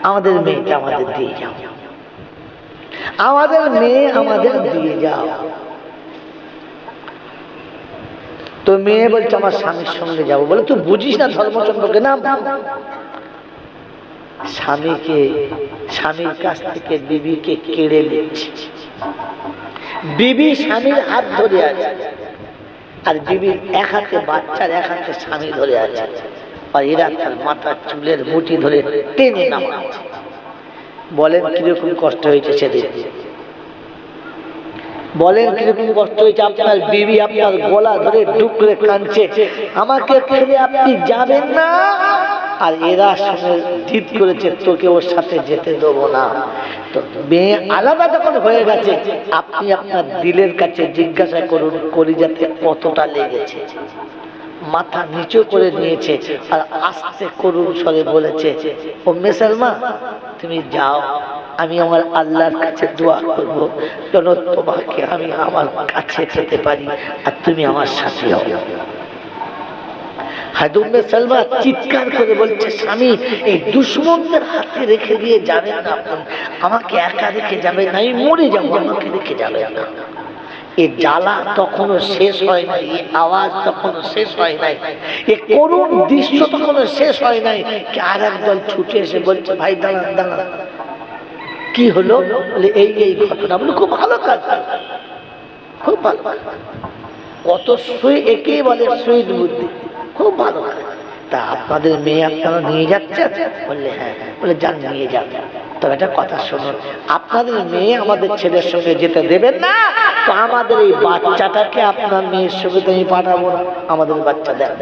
আমাদের মেয়েটা আমাদের দিয়ে যাও, আমাদের মেয়ে আমাদের দিয়ে যাও। তো মেয়ে বলছে আমার স্বামীর সঙ্গে যাবো। বলে তুই বুঝিস না ধর্মচন্দ্রকে? নাম স্বামীর কাছ থেকে বিবিকে কেড়ে নিচ্ছে। বিবি স্বামীর হাত ধরে আছে, আর বিবির এক হাতে বাচ্চার, এক হাতে স্বামী ধরে আছে, আর এরা তার মাথার চুলের মুঠি ধরে টেনে নামাচ্ছে। বলেন কিরকম কষ্ট হয়েছে সেদিন? বলেন কিরকম কষ্ট হয়েছে? আপনার বিবি আপনার গলা ধরে ডুকরে কাঁদছে, আমাকে ফেলে আপনি যাবেন না। আর এরা সঙ্গে জিদ করেছে তোকে ওর সাথে যেতে দেবো না। তো মেয়ে আলাদা যখন হয়ে গেছে, আপনি আপনার দিলের কাছে জিজ্ঞাসা করুন কলিজাতে কতটা লেগেছে। মাথা নিচু করে নিয়েছে আর আস্তে করুণ স্বরে বলেছে, ও মেসালমা তুমি যাও, আমি আমার আল্লাহর কাছে দোয়া করবো যেন তোমাকে আমি আমার কাছে পেতে পারি আর তুমি আমার সাথে হও। হাজুম্মে সালমা চিৎকার করে বলছে, স্বামী এই দুশমনদের হাতে রেখে দিয়ে যাবেন না, আপনি আমাকে একা রেখে যাবেন না, আমি মরে যাবো, আমাকে রেখে যাবেন না। এই জ্বালা তখনও শেষ হয় নাই, এই আওয়াজ তখনও শেষ হয় নাই, এই করুণ দৃশ্য তখনও শেষ হয় নাই। আর একদল ছুটে এসে বলছে, ভাই দাঁড়ান দাঁড়ান, কি হলো? বলে এই এই ঘটনা। বলে খুব ভালো কাজ, খুব ভালো, কত একেই বলে সুইট বুদ্ধি, খুব ভালো কাজ। তা আপনাদের মেয়ে আপনারা নিয়ে যাচ্ছে? বললে হ্যাঁ। বলে যান নিয়ে যান, তবে একটা কথা শুনুন, আপনাদের মেয়ে আমাদের ছেলের সঙ্গে যেতে দেবেন না, তো আমাদের এই বাচ্চাটাকে আপনার মেয়ের সঙ্গে তো আমি পাঠাবো না, আমাদের বাচ্চা দেন।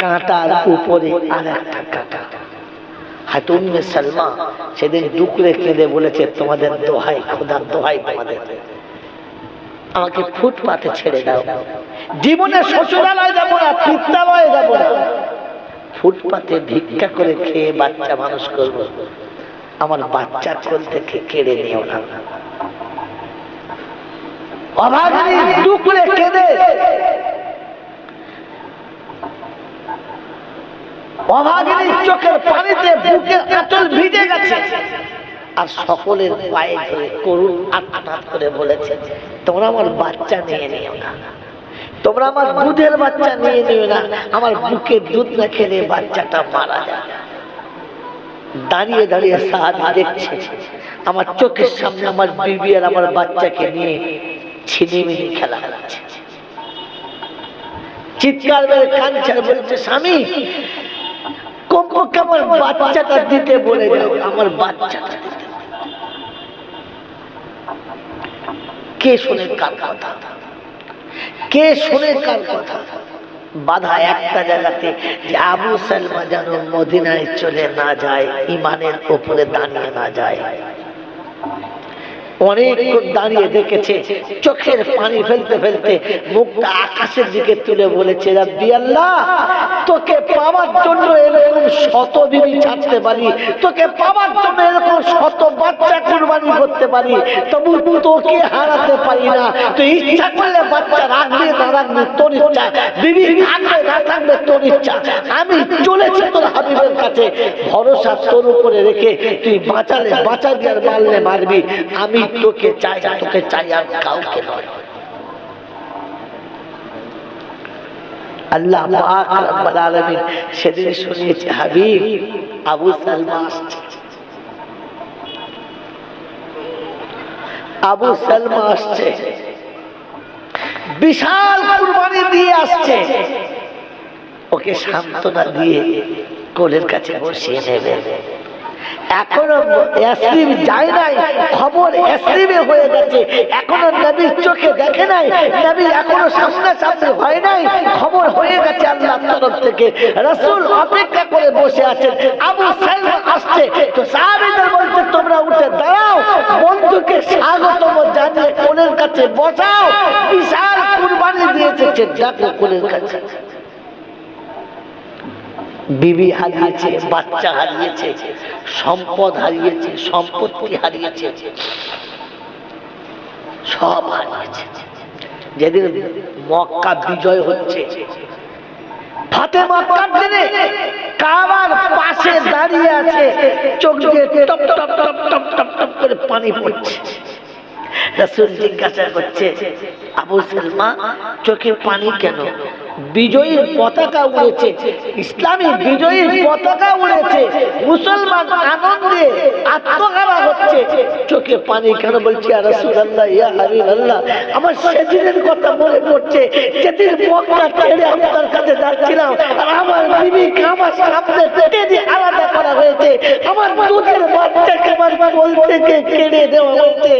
কাঁটার উপরে আর একটা কাঁটা। হাতুম্মে সালমা সেদিন ডুকরে কেঁদে বলেছে, তোমাদের দোহাই, খোদার দোহাই তোমাদের, আমাকে ফুটপাতে ছেড়ে দাও, জীবনে শ্বশুরালয় যাবো না, পিতালয়ে যাবো না, ফুটপাতে ভিক্ষা করে খেয়ে বাচ্চা মানুষ করবো, আমার বাচ্চা কোল থেকে কেড়ে নিও না। অভাগিনী ডুকরে কেঁদে, অভাগিনীর চোখের পানিতে বুকের আঁচল ভিজে গেছে, আর সকলের পায়ে ধরে করুণ আর্তনাদ করে বলেছে, তোমরা আমার বাচ্চা নিয়ে নিও না, তোমরা আমার দুধের বাচ্চা নিয়ে নিও না, আমার বুকে দুধ না খেলে বাচ্চাটা মারা যায়। দাঁড়িয়ে দাঁড়িয়ে সাহাবী দেখছে, আমার চোখের সামনে আমার বিবি আর আমার বাচ্চাকে নিয়ে ছিনিমিনি খেলা হচ্ছে। চিৎকার মেরে কাঁদছে, বলছে স্বামী কমপক্ষে আমার বাচ্চাটা দিতে বলে যাও, আমার বাচ্চাটা দিতে। কে শোনে কার কথা? কে শোনে কার কথা? বাধা একটা জায়গাতে, যে আবু সালমা যেন মদিনায় চলে না যায়, ইমানের উপরে দাঁড়িয়ে না যায়। অনেক দাঁড়িয়ে দেখেছে, চোখের পানি ফেলতে ফেলতে মুখটা আকাশের দিকে তুলে বলেছে, রাব্বি আল্লাহ, তোকে পাওয়ার জন্য এরকম শত বিবি ছাড়তে পারি, তোকে পাওয়ার জন্য এরকম শত বাচ্চা কুরবানি করতে পারি, তবু তোকে হারাতে পারি না। তুই ইচ্ছা করলে বাচ্চা রাখবে না রাখবে তোর ইচ্ছা, বিবি থাকবে না থাকবে তোর ইচ্ছা, আমি চলেছি তোর হাবিবের কাছে, ভরসা তোর উপরে রেখে তুই বাঁচালে বাঁচাবি আর মারলে মারবি, আমি তোকে চাই, তোকে চাই আর কাউকে নয়। আল্লাহ পাক রব্বুল আলামিন সেদিন শুনিয়েছে, হাবিব আবু সালমা আসছে, আবু সালমা আসছে, বিশাল কুরবানি দিয়ে আসছে, ওকে সান্ত্বনা দিয়ে কোলের কাছে বসিয়ে নেবে। এখনো ইয়াসরিব যায় নাই, খবর ইয়াসরিবে হয়ে গেছে, এখনো নবীর চোখে দেখে নাই, নবী এখনো সামনাসামনি হয় নাই, খবর হয়ে গেছে আল্লাহর তরফ থেকে, রাসূল অপেক্ষা করে বসে আছেন, আবু সালমা আসছে। তো সাহাবীদের বলছে, তোমরা উঠে দাঁড়াও, বন্ধুকে স্বাগতম জানিয়ে কোলের কাছে বসাও, বিশাল কুরবানি দিয়েছে, ডাকো কোলের কাছে। বিবি হারিয়েছে, বাচ্চা হারিয়েছে, সম্পদ হারিয়েছে, সম্পত্তি হারিয়েছে, সব হারিয়েছে। যেদিন মক্কা বিজয় হচ্ছে, ফাতেমা কাঁদছে, কাবার পাশে দাঁড়িয়ে আছে, চোখ দিয়ে top top top top top top করে পানি পড়ছে। রাসূল জিজ্ঞাসা করছে, আবু সালমা চোখে পানি কেন? বিজয়ীর পতাকা উড়েছে, ইসলামী বিজয়ীর পতাকা উড়েছে, মুসলমান আনন্দে আত্মহারা হচ্ছে, চোখে পানি কেন? বলছে ইয়া রাসূলুল্লাহ, ইয়া হাবিবাল্লাহ, আমার সেদিনের কথা মনে পড়ছে, যেদিন মক্কা ছেড়ে আপনার কাছে যাচ্ছিলাম আর আমার বিবিকে আমার সামনে টেনে আলাদা করা হয়েছে, আমার দুধের বাচ্চাকে আমার কোল থেকে কেড়ে দেওয়া হয়েছে।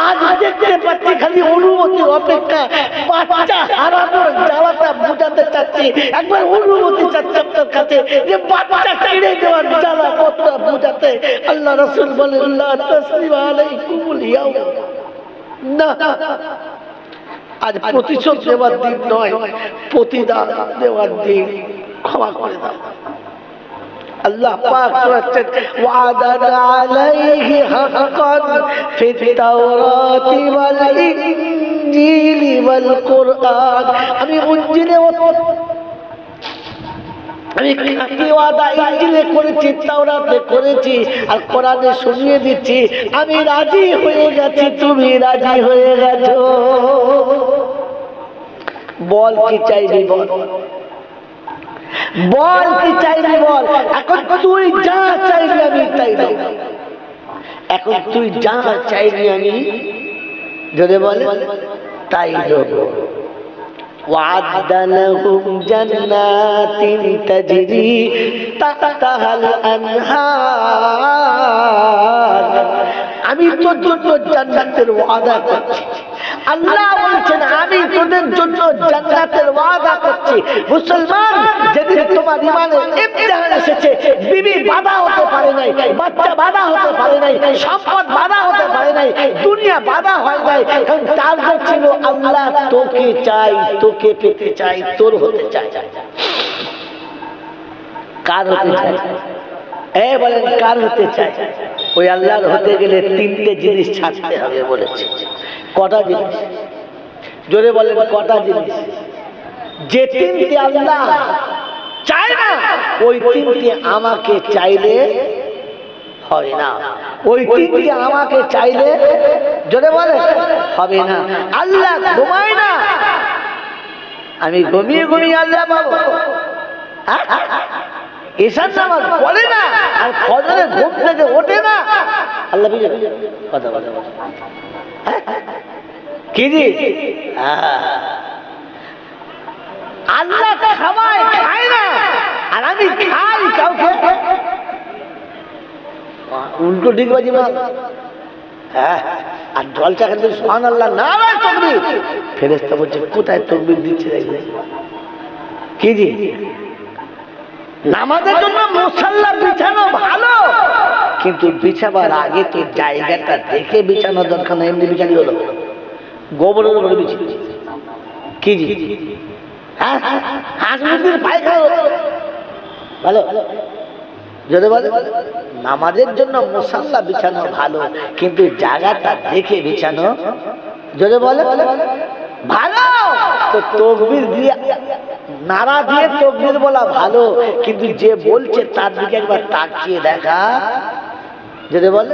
আজ দেখতে পাচ্ছি খালি অনুমতির অপেক্ষা, বাচ্চা হারানোর জ্বালাটা বুঝাতে চাচ্ছি, একবার অনুমতি চাচ্ছি আপনার কাছে যে বাচ্চা কেড়ে দেওয়ার জ্বালা কতটা বুঝাতে। আল্লাহ রাসূল বলেন, লা তাসরিবা আলাইকুমুল ইয়াউম, না, আজ প্রতিশোধ দেওয়ার দিন নয়, প্রতিদান দেওয়ার দিন, ক্ষমা করে দাও। আল্লাহ পাক বলেছেন, ওয়াদানা আলাইহি হাক্কান ফিত তাওরাতি ওয়াল ইনজিলি ওয়াল কুরআন। আমি ইনজিলে আমি খাঁটি ওয়াদা ইনজিলে করেছি, তাওরাতে করেছি, আর কোরআনে শুনিয়ে দিচ্ছি, আমি রাজি হয়ে গেছি, তুমি রাজি হয়ে গেছো। বল কি চাইবি বল, বল কি চাইবি বল। এখন তুই যা চাইবি আমি তাই দেব, এখন তুই যা চাইবি আমি যদি বলে তাই দেব। وَأَعَدَّ لَهُمْ جَنَّاتٍ تَجْرِي تَحْتَهَا الْأَنْهَارُ। আমি তোর জন্য জান্নাতের ওয়াদা করছি। আল্লাহ বলছেন, আমি তোদের জন্য জান্নাতের ওয়াদা করছি। মুসলমান, যেদিন তোমার ইমানের ইমতিহান এসেছে, বিবি বাধা হতে পারে নাই, বাচ্চা বাধা হতে পারে নাই, সম্পদ বাধা হতে পারে নাই, দুনিয়া বাধা হয় নাই, কারণ টার্গেট ছিল আল্লাহ তোকে চাই, তোকে পেতে চাই, তোর হতে চাই। কার হতে চাই? বলেন কার হতে চাই? ওই আল্লাহর হতে গেলে তিনটে জিনিস ছাড়তে হবে বলেছে। কটা জিনিস? জোরে বলেন কটা জিনিস? যে তিনটি আল্লাহ চায় না, ওই তিনটি আমাকে চাইলে হয় না, ওই তিনটি আমাকে চাইলে জোরে বলে হবে না। আল্লাহ ঘুমায় না, আমি ঘুমিয়ে ঘুমিয়ে আল্লাহ পাবো। এসার নামাজ পড়ে না, আর ফজরে ঘুম থেকে ওঠে না, আল্লাহ কথা বলে কি জি? আল্লাহ খাওয়ায়, খায় না, আর আমি খাই কাউকে উল্টো ঠিক বাজি মাল। হ্যাঁ, আর জলচা খেতে সুবহানাল্লাহ না ভাই তাকবীর, ফেরেশতা বলছে কোথায় তাকবীর দিচ্ছে দেখবে কি জি? নামাজের জন্য মুসাল্লা বিছানো ভালো, কিন্তু বিছাবার আগে তো জায়গাটা দেখে বিছানো দরকার না। এমনি বিছানি হলো গোবরের উপরে বিছিয়ে কি জি? হ্যাঁ, হাঁস মুরগির পায়খানা ভালো যদি বলে নামাজের জন্য মুসাল্লা বিছানো ভালো, কিন্তু জায়গাটা দেখে বিছানো যদি বলে ভালো। তো তাকবীর দিয়ে নারা দিয়ে তাকবীর বলা ভালো, কিন্তু যে বলছে তার দিকে একবার তাকিয়ে দেখা যদি বলে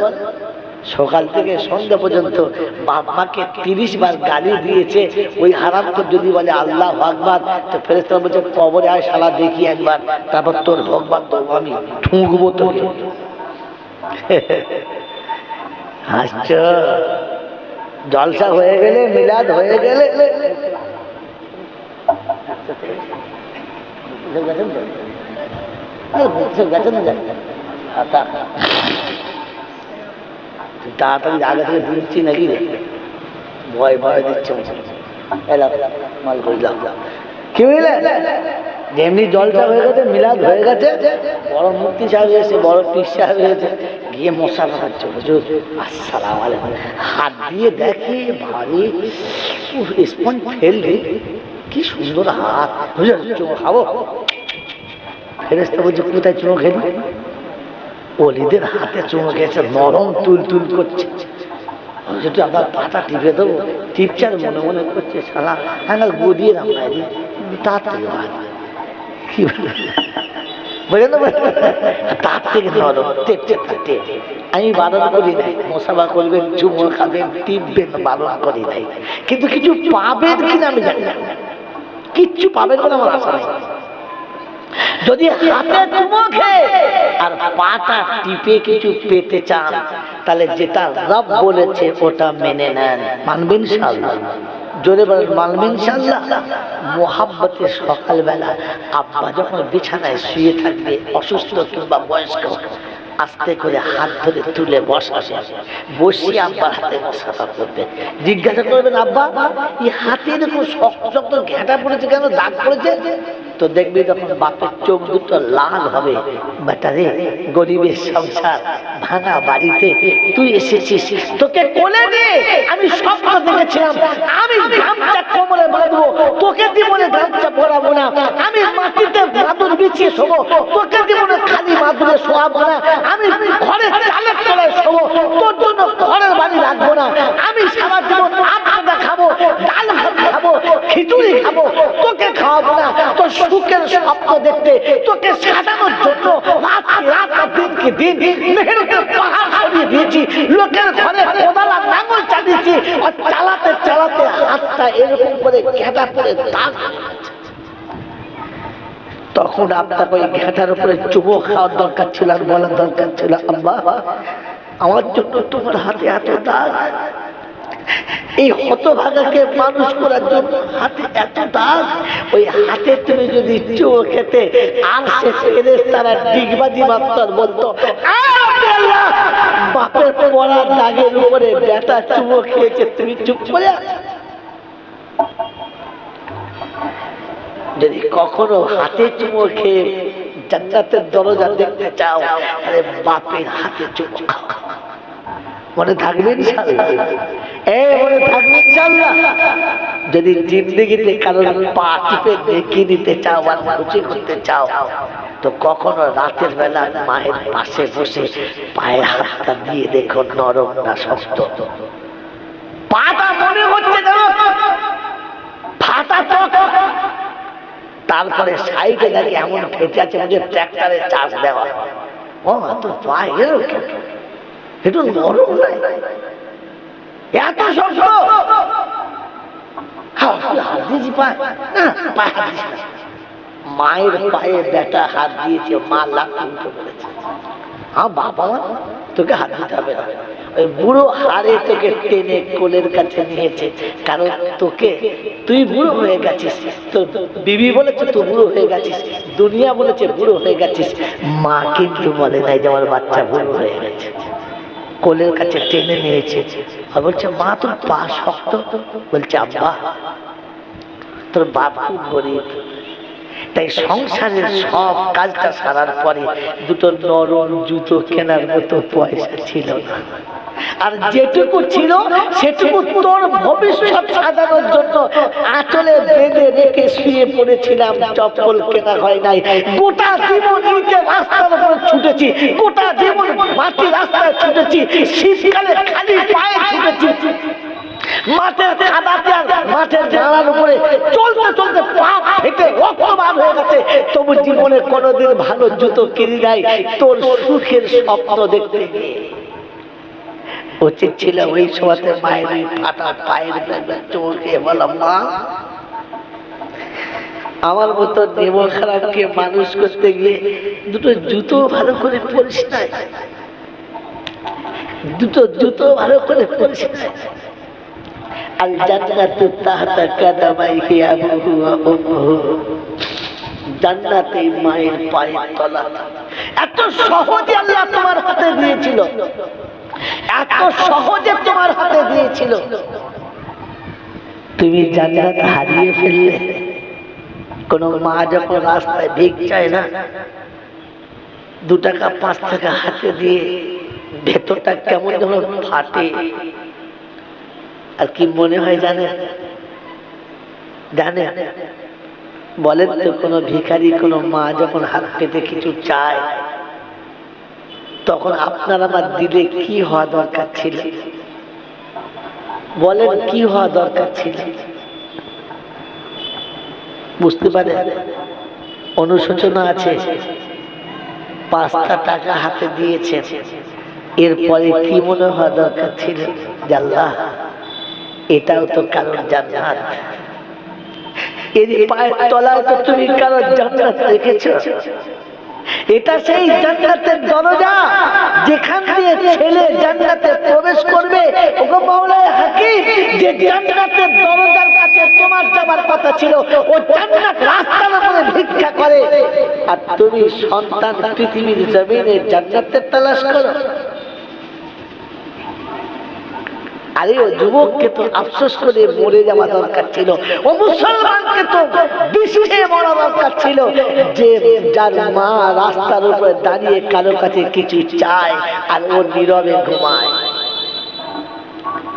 সকাল থেকে সন্ধ্যা পর্যন্ত বাপ মাকে 30 বার গালি দিয়েছে, ওই হারামখোর যদি বলে আল্লাহু আকবার, তো ফেরেশতা বলছে কবরে আয় শালা দেখি একবার, তারপর তোর ভগবান তো আমি ঠুকবো তোকে। হাসছ, জলসা হয়ে গেলে, মিলাদ হয়ে গেলে তাড়াতাড়ি আগে থেকে দিচ্ছি নাকি রে, ভয় ভয় দিচ্ছে মাল বুঝলাম কি বুঝলে? যেমনি জলটা হয়ে গেছে, মিলাদ হয়ে গেছে, বড় মুফতি সাহেব এসে, বড় পীর সাহেব এসে গিয়ে মশা লাগাচ্ছে, হুজুর আসসালামু আলাইকুম, হাত দিয়ে দেখে ভারী স্পঞ্জ ফেললে, কি সুন্দর হাত, হুজুর চুমো খাবো? ফেরেশতা বলছে কোথায় চুমো খেলি? ওলিদের হাতে চুমো খেয়েছে, নরম তুল তুল করছে। যেটা আমার পাটা টিপে দেবো, টিপচার মনে মনে করছে শালা হ্যাঁ গদিয়ে নাম তাড়াতাড়ি ভাত কি বুঝলেন তো? তার থেকে নরম আমি বারণ করি নাই, মোসাফা করবেন, চুমো খাবেন, টিপবেন, বারণ করি নাই, কিন্তু কিছু পাবেন কিনা আমি জানি না। কিচ্ছু পাবেন বলে আমার আশা নেই। যদি হাতে চুমো খেয়ে আর পাটা টিপে কিছু পেতে চান, তাহলে যেটা রব বলেছে ওটা মেনে নেন। মানবেন ইনশাআল্লাহ? জোরে বলেন মানবেন ইনশাআল্লাহ? মোহাব্বতে সকালবেলা আব্বা যখন বিছানায় শুয়ে থাকবে, অসুস্থ কিংবা বয়স্ক, আস্তে করে হাত ধরে তুলে বসাবে, বসিয়ে আব্বার হাতে মোসাফা করবেন। জিজ্ঞাসা করবেন, আব্বা এই হাতে এরকম শক্ত শক্ত ঘেঁটা পড়েছে কেন, দাগ পড়েছে? তো দেখবি তখন বাপের চোখ দুটো লাল হবে, বেটা রে গরিবের সংসার, ভাঙা বাড়িতে তুই এসেছিস, তোকে কোলে নিয়ে আমি স্বপ্ন দেখেছিলাম আমি গামছা কোমরে বাঁধবো, তোকে জীবনে গামছা পরাবো না, আমি মাটিতে মাদুর বিছিয়ে শোবো, তোকে জীবনে খালি মাদুরে শোয়াবো না, আমি ঘরে চালের তলায় শোবো, তোর জন্য ঘরের বাড়ি রাখবো না, আমি সারা জীবন আটা খাবো, ডাল ভাত খাবো, খিচুড়ি খাবো, তোকে খাওয়াবো না। তোর সুখের স্বপ্ন দেখতে, তোকে সাজানোর জন্য রাত দিনকে দিন মেহনতের পাহাড় সরিয়ে দিয়েছি, লোকের ঘরে কোদালা লাঙল চালিয়েছি, আর চালাতে চালাতে হাতটা এরকম করে ঘেঁটা পড়ে দাগ। তখন আপনাকে ওই ঘেঁটার উপরে চুমো খাওয়ার দরকার ছিল, আর বলার দরকার ছিল, আব্বা আমার জন্য তোমার হাতে এত দাগ, এই হতভাগাকে মানুষ করার জন্য হাতে এত দাগ, ওই হাতে তুমি যদি চুমো খেতে, আর সে ফেরেশতারা ডিগবাজি মারত আর বলতো, বাপের পড়ার দাগের উপরে বেটা চুমো খেয়েছে, তুমি চুপ করে আছো। যদি কখনো হাতে চুমো খেয়ে জান্নাতের দরজা দেখতে চাও, আরে বাপের হাতে চুমো খাও। মনে থাকবে ইনশাআল্লাহ? মনে থাকবে ইনশাআল্লাহ? যদি জিন্দেগিতে কারোর পা টিপে দেখিয়ে দিতে চাও আর খুশি করতে চাও, তো কখনো রাতের বেলা মায়ের পাশে বসে পায়ে হাতটা দিয়ে দেখো নরম না শক্ত। পাটা মনে হচ্ছে যেন ফাটা ত্বক, তারপরে সাইডে নাকি এমন ফেটে আছে যে ট্র্যাক্টরে চার্জ দেওয়া। ও তো পায়ে একটু নরম নাই, এত শক্ত। হাত দিয়েছি পায়ে, না পায়ে হাত দিয়েছি, মায়ের পায়ে বেটা হাত দিয়েছে, মা লাফ উঠে পড়েছে। হ্যাঁ বাবা তোকে হাত দিতে হবে না, ওই বুড়ো হাড়ে তোকে টেনে কোলের কাছে নিয়েছে, কারণ তোকে তুই বুড়ো হয়ে গেছিস, তোর বিবি বলেছে তুই বুড়ো হয়ে গেছিস, দুনিয়া বলেছে বুড়ো হয়ে গেছিস, মা কিন্তু বলে নাই যে আমার বাচ্চা বুড়ো হয়ে গেছে। কোলের কাছে টেনে নিয়েছে আর বলছে, মা তোর পা শক্ত। বলছে, আব্বা তোর বাপ খুব গরিব, তাই সংসারের সব কাজটা সারার পরে দুটো নরম জুতো কেনার মতো পয়সা ছিল না, আর যেটুকু ছিল সেটুকু তোর ভবিষ্যৎ সাজানোর জন্য আঁচলে বেঁধে রেখে শুয়ে পড়েছিলাম, চপ্পল কেনা হয় নাই। গোটা জীবন ইটের রাস্তার উপরে ছুটেছি, গোটা জীবন মাটির রাস্তায় ছুটেছি, শীতকালে খালি পায়ে ছুটেছি, মাঠের কাদাতে আর মাঠের জানালার উপরে চলতে চলতে পা ফেটে রক্ত বার হয়ে গেছে, তবু জীবনে কোনোদিন ভালো জুতো কিনি নাই তোর সুখের স্বপ্ন দেখতে গিয়ে। উচিত ছিল ওই সময়তে মায়ের ফাটা পায়ের চোখে বলা, মা আমার মতো দেব খারাপকে মানুষ করতে গিয়ে দুটো জুতো ভালো করে পরিস নাই, দুটো জুতো ভালো করে পরিস নাই। আল জান্নাতু তাহতা কাদামাইহি আবুহু ওয়া উম্মুহু, জান্নাতে মায়ের পায়ের তলা। এত সহজে আল্লাহ তোমার হাতে দিয়েছিল, এত সহজে তোমার হাতে দিয়েছিল, তুমি জান্নাত হারিয়ে ফেললে। কোন মা যখন রাস্তায় ভিক চায় না, 2 টাকা 5 টাকা হাতে দিয়ে ভেতরটা কেমন যেন ফাটে, আর কি মনে হয় জানেন? জানেন বলেন তো, কোন ভিখারি কোন মা যখন হাত পেতে কিছু চায়, তখন আপনার আমার দিলে কি হওয়া দরকার ছিল? বলেন কি হওয়া দরকার ছিল? বুঝতে পারেন? অনুশোচনা আছে, 5টা টাকা হাতে দিয়েছেন, এরপরে কি মনে হওয়া দরকার ছিল, আল্লাহ এটাও তো কারোর জান্নাত, এর পায়ের তলায় তো তুমি কারোর জান্নাত রেখেছো, এটা সেই জান্নাতের দরজা যেখান দিয়ে ছেলে জান্নাতে প্রবেশ করবে। ওগো মাওলানা হাকিম, যে জান্নাতের দরজার কাছে তোমার যাবার কথা ছিল, ও জান্নাত রাস্তার উপরে ভিক্ষা করে, আর তুমি সন্তান পৃথিবীর জমিনে জান্নাতের তালাশ করো। আরে ও যুবককে তো আফসোস করে মরে যাওয়া দরকার ছিল, ও মুসলমানকে তো বিষে মরা দরকার ছিল, যে যার মা রাস্তার উপরে দাঁড়িয়ে কারো কাছে কিছু চায় আর ও নীরবে ঘুমায়।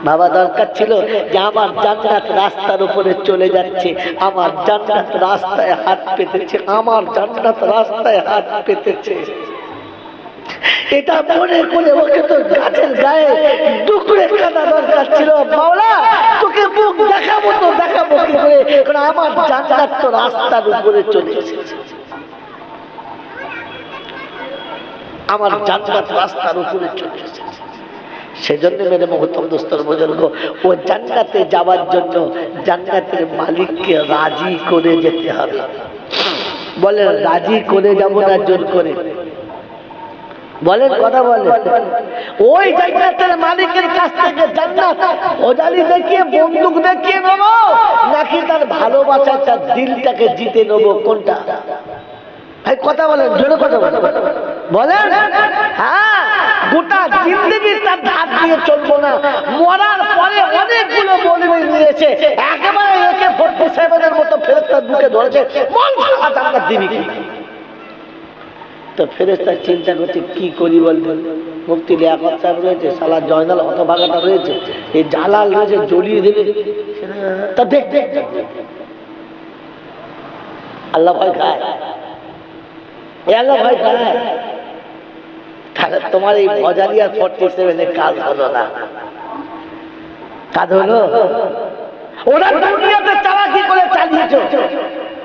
বাবা দরকার ছিল যে আমার জান্নাত রাস্তার উপরে চলে যাচ্ছে, আমার জান্নাত রাস্তায় হাত পেতেছে, আমার জান্নাত রাস্তায় হাত পেতেছে, এটা মনে করে ওকে তো গাছের গায়ে টুকরে কাটা দরকার ছিল। মাওলা তোকে মুখ দেখাবো তো দেখাবো কি করে, কারণ আমার জান্নাত তো রাস্তার উপরে চলে এসেছে, আমার জান্নাত রাস্তার উপরে চলে এসেছে। সেজন্য মেরে মহতম দোস্তর বুজুর্গ, ও জান্নাতে যাওয়ার জন্য জান্নাতের মালিককে রাজি করে যেতে হবে। বলে রাজি করে যাব না জোর করে, বলেন কথা বলেন। ওই জান্নাতের মালিকের কাছ থেকে জান্নাত ওজালি দেখিয়ে বন্দুক দেখিয়ে নেব, নাকি তার ভালোবাসার তার দিলটাকে জিতে নেব, কোনটা? ভাই কথা বলেন, জোরে কথা বলেন, বলেন। হ্যাঁ, গোটা জিন্দগি তার ধার দিয়ে চলবো না, মরার পরে অনেকগুলো বলবে নিয়েছে, একেবারে একে 47-এর মতো ফেরেশতার বুকে ধরেছে, বল সারা জান্নাত দিবি কি? তো ফেরেশতা চিন্তা করছে কি করি বলতে, মুফতি লিয়াকত সাহেব রয়েছে, সালা জয়নাল হতভাগাটা রয়েছে, এই জালাল রয়েছে, জ্বলিয়ে দেবে। তা দেখ দেখ আল্লাহ ভয় খায়, আল্লাহ ভয় খায়, তাহলে তোমার এই মজারিয়া 47-এর কাজ হলো না। কাজ হলো, ওরা দুনিয়াতে চালাকি করে চালিয়েছো,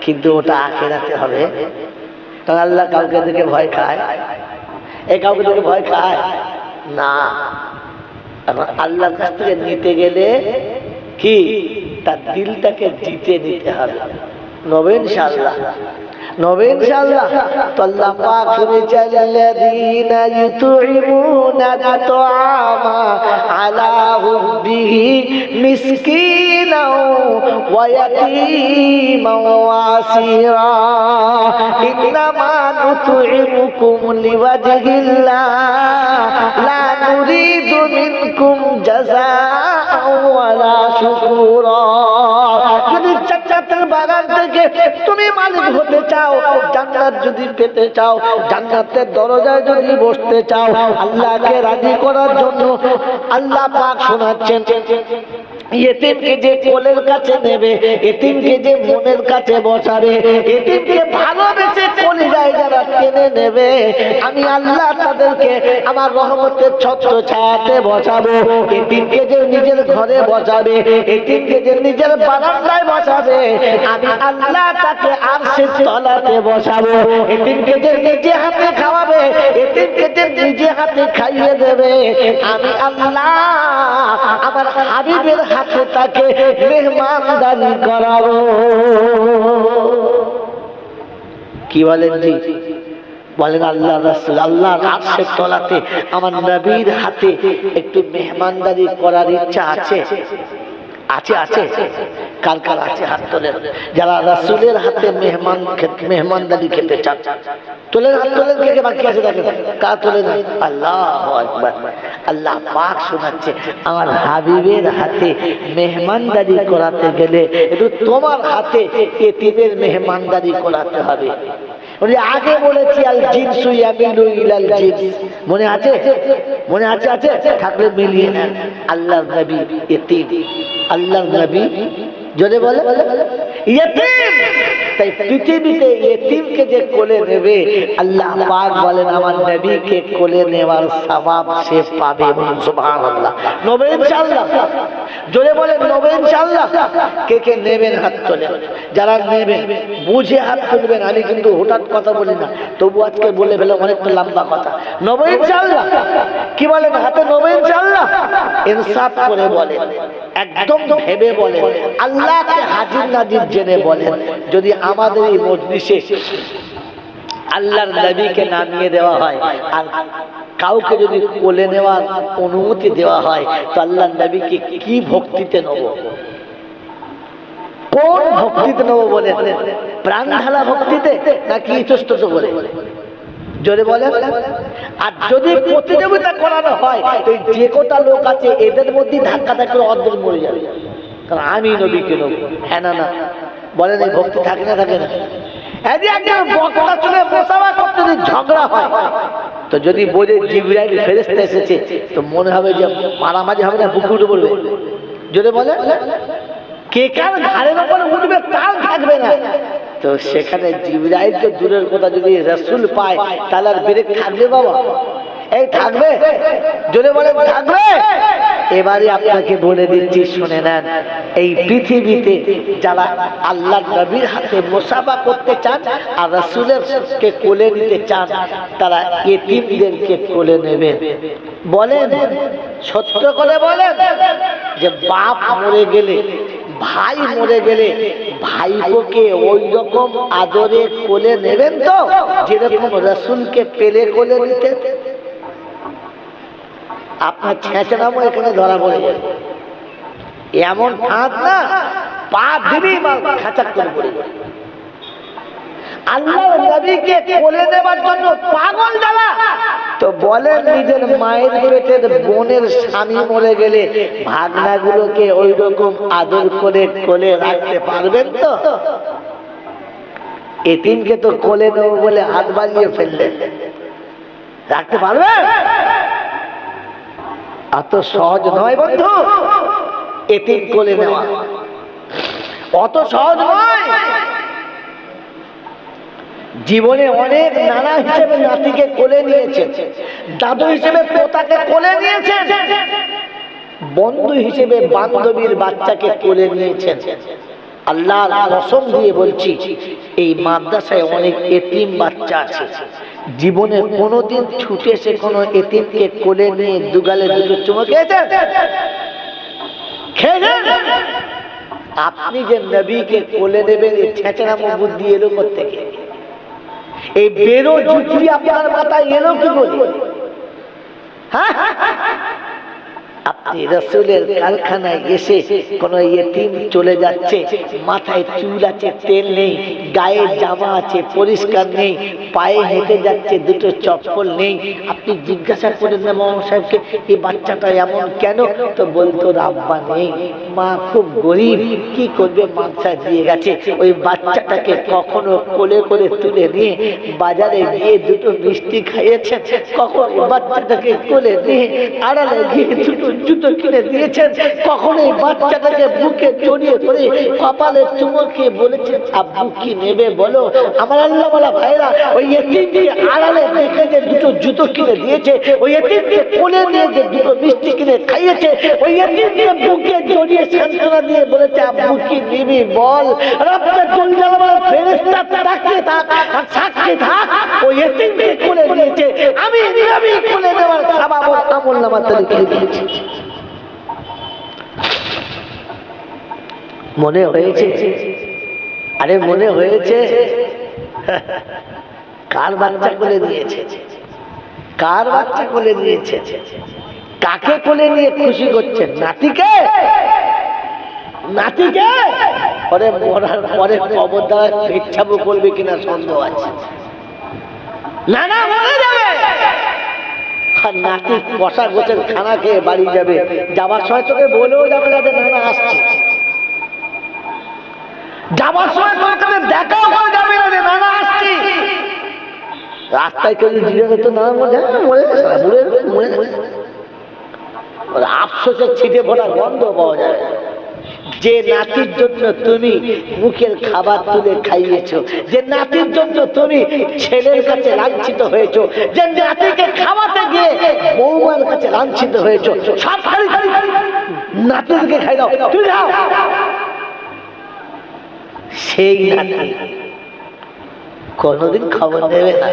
কিন্তু ওটা আখিরাতে হবে। কারণ আল্লাহ কাউকে দেখে ভয় খায়, এ কাউকে দেখে ভয় খায় না। এখন আল্লাহর কাছ থেকে নিতে গেলে কি, তার দিলটাকে জিতে নিতে হবে। নবে ইনশাআল্লাহ, নবে ইনশাআল্লাহ। তো আল্লাহ পাক বলেছেন, আল্লাযীনা ইউতঈমুনা আত-তাআমা আলা হুব্বিহি মিসকিনাও ওয়া ইয়াতীমান ওয়া আসীরা ইন্নামা নুতঈমুকুম লিওয়াজহিল্লাহ লা নুরিদু মিনকুম জাযাআন ওয়ালা শুকুরা। যদি জান্নাতের বাগান থেকে তুমি মালিক হতে চাও, জান্নাত যদি পেতে চাও, জান্নাতের দরজায় যদি বসতে চাও, আল্লাহকে রাজি করার জন্য আল্লাহ পাক শোনাচ্ছেন, এতিমকে যে কোলের কাছে নেবে, এতিমকে যে মনের কাছে বসাবে, এতিমকে ভালোবেসে কলিজায় যারা টেনে নেবে, আমি আল্লাহ তাদেরকে আমার রহমতের ছত্র ছায়াতে বসাবো। এতিমকে যে নিজের ঘরে বসাবে, এতিমকে যে নিজের বারান্দায় বসাবে, আমি আল্লাহ তাকে আরশের তলাতে বসাবো। এতিমকে যে নিজে হাতে খাওয়াবে, এতিমকে যে নিজে হাতে খাইয়ে দেবে, আমি আল্লাহ আমার হাবিবের হাতে তাকে মেহমানদারি করাবো। কি বলেন জি? বলেন আল্লাহ রাসূল আল্লাহর আরশের তলাতে আমার নবীর হাতে একটু মেহমানদারি করার ইচ্ছা আছে? আছে আছে, কার কার আছে হাত তোলেন। যারা রাসূলের হাতে মেহমানদারি খেতে চান তোলেন হাত, তোলেন। কে কে বাকি আছে দেখেন, কার তোলেন? আল্লাহু আকবার। আল্লাহ পাক শোনাচ্ছে, আমার হাবিবের হাতে মেহমানদারি করাতে গেলে একটু তোমার হাতে এতিমের মেহমানদারি করাতে হবে। আগে বলেছি আল জিনসু ইয়ামিলু ইলাল জিনস, মনে আছে? মনে আছে? আছে থাকলে মিলিয়ে নেন। আল্লাহর নবী এতিম, আল্লাহর নবী জোরে বলে ইতিম। তাই পৃথিবীতে ইতিমকে যে কোলে নেবে, আল্লাহ পাক বলেন আমার নবীকে কোলে নেওয়ার সওয়াব সে পাবে। সুবহানাল্লাহ, নবে ইনশাআল্লাহ। জোরে বলেন নেব ইনশাআল্লাহ। কে কে নেবেন হাত তোলেন, যারা নেবেন বুঝে হাত তুলবেন। আমি কিন্তু হঠাৎ কথা বলি না, তবু আজকে বলে ফেলে অনেকটা লম্বা কথা। নেব ইনশাআল্লাহ, কি বলেন হাতে নেব ইনশাআল্লাহ? ইনসাফ করে বলেন, একদম ভেবে বলেন, আল্লাহকে হাজির নাজির জেনে বলেন। যদি আমাদের এই মজলিসে আল্লাহর নবীকে নামিয়ে দেওয়া হয় আর কাউকে যদি কোলে নেওয়ার অনুমতি দেওয়া হয়, তো আল্লাহর নবীকে কি ভক্তিতে নেব, কোন ভক্তিতে নেব বলেন? প্রাণ ঢালা ভক্তিতে নাকি ইতস্তত বলে? জোরে বলেন। আর যদি প্রতিযোগিতা করানো হয়, তো যে কটা লোক আছে এদের মধ্যে ধাক্কা ধাক্কা অর্ধেক মরে যাবে, কারণ আমি নবীকে নেব। হ্যাঁ না না বলেন, এই ভক্তি থাকে না থাকে না? ঝগড়া হয় তো যদি বলে জিবরাইল ফেরেশতা এসেছে, তো মনে হবে যে মারামারি হবে না, বুকে উঠে বলবে। যদি বলে কে কার ঘাড়ের উপরে উঠবে তার থাকবে না, তো সেখানে জিবরাইল তো দূরের কথা, যদি রাসূল পায় তাহলে আর ব্রেক থাকবে বাবা? এই থাকবে? যদি বলে থাকবে। এবারে আপনাকে বলে দিচ্ছি, শুনে নেন। এই পৃথিবীতে যারা আল্লাহর নবীর হাতে মুসাফা করতে চান আর রাসূলের কে কোলে নিতে চান, তারা এতিমদেরকে কোলে নেবেন। বলেন, সত্য করে বলেন যে বাপ মরে গেলে, ভাই মরে গেলে ভাইপোকে ওই রকম আদরে কোলে নেবেন তো যেরকম রাসূলকে পেলে কোলে নিতে? আপনার ছেঁচড়ামো এখানে ধরা পড়ে যাবে। এমন ফাঁদ না, পা দিবি খাঁচা করে পড়ে যাবে। আল্লাহর নবীকে কোলে নেবার জন্য পাগল যারা, তো বলেন নিজের মায়ের পেটের বোনের স্বামী মরে গেলে ভাগনাগুলোকে ওই রকম আদর করে কোলে রাখতে পারবেন তো? এতিমকে তো কোলে নেব বলে হাত বাড়িয়ে ফেললেন, রাখতে পারবেন? এত সহজ নয় বন্ধু, এতিম কোলে নেওয়া অত সহজ নয়। জীবনে অনেক নানা হিসেবে নাতিকে কোলে নিয়েছেন, দাদু হিসেবে পোতাকে কোলে নিয়েছেন, বন্ধু হিসেবে বান্ধবীর বাচ্চাকে কোলে নিয়েছেন। আল্লাহর কসম দিয়ে বলছি, এই মাদ্রাসায় অনেক এতিম বাচ্চা আছে, জীবনে কোনোদিন ছুটে এসে কোনো এতিমকে কোলে নিয়ে দুগালে দুটো চুমো খেয়েছেন? আপনি যে নবীকে কোলে নেবেন, এই ছেঁচড়ামো বুদ্ধি এলো কোত্থেকে? এই বেরো জুতি আপনার মাথায় এলো কি করে? হ্যাঁ, আপনি রাসূলের কারখানায় এসে কোন ইতিম চলে যাচ্ছে, মাথায় চুল আছে তেল নেই, গায়ে জামা আছে পরিষ্কার নেই, পায়ে হেঁটে যাচ্ছে দুটো চপ্পল নেই, আপনি জিজ্ঞাসা করেন না মামা সাহেবকে এই বাচ্চাটা এমন কেন? তো বলতো আব্বা নেই, মা খুব গরিব, কি করবে, মাদ্রাসায় দিয়ে গেছে। ওই বাচ্চাটাকে কখনো কোলে করে তুলে নিয়ে বাজারে গিয়ে দুটো মিষ্টি খাইয়েছেন, কখনো বাচ্চাটাকে কোলে নিয়ে আড়ালে গিয়ে দুটো জুতো কিনে দিয়েছেন, কখনো এই বাচ্চাটাকে বুকে জড়িয়ে ধরে কপালে চুমো খেয়ে বলেছেন আব্বু কি নেবে বলো? আমার আল্লাহ বলা ভাইরা, ওই এতিমকে আড়ালে দেখে যে দুটো জুতো কিনে দিয়েছে, ওই এতিমকে কোলে নিয়ে যে দুটো মিষ্টি কিনে খাইয়েছে, ওই এতিমকে বুকে জড়িয়ে সান্ত্বনা দিয়ে বলেছে আব্বু কি নিবি বল? রব্বে জল জালালের ফেরেশতা তাকিয়ে থাক আর সাক্ষী থাক, ওই এতিমকে কোলে নিয়েছে, আমি কোলে নেওয়ার সওয়াব ও আমলনামাতে লিখে দিয়েছি। মনে হয়েছে? আরে মনে হয়েছে? কার বাচ্চা কোলে নিয়েছে? কার বাচ্চা কোলে নিয়েছে? কাকে কোলে নিয়ে খুশি করছেন? নাতিকে? নাতিকে? পরে মরার পরে কবর দ্বারা পেচ্ছাবো করবে কিনা সন্দেহ আছে। না না মরে যাবে, আর নাতি কষা গোছের খানা খেয়ে বাড়ি যাবে, যাবার সময় তোকে বলেও যাবে না যে নানা আসছে, যাবার সময় তোর কাছে দেখাও করে যাবে না যে নানা আসছি। রাস্তায় কেউ জিজ্ঞেস তো না মরে আফসোসের ছিটে ফোটা গন্ধ পাওয়া যায়। যে নাতির জন্য তুমি মুখের খাবার তুলে খাইয়েছো, যে নাতির জন্য তুমি ছেলের কাছে লাঞ্ছিত হয়েছো, যে নাতিকে খাওয়াতে গিয়ে বৌমার কাছে লাঞ্ছিত হয়েছো, সব নাতিকে খাই দাও, তুই যাও। সেই নাতি কোনদিন খবর দেবে না।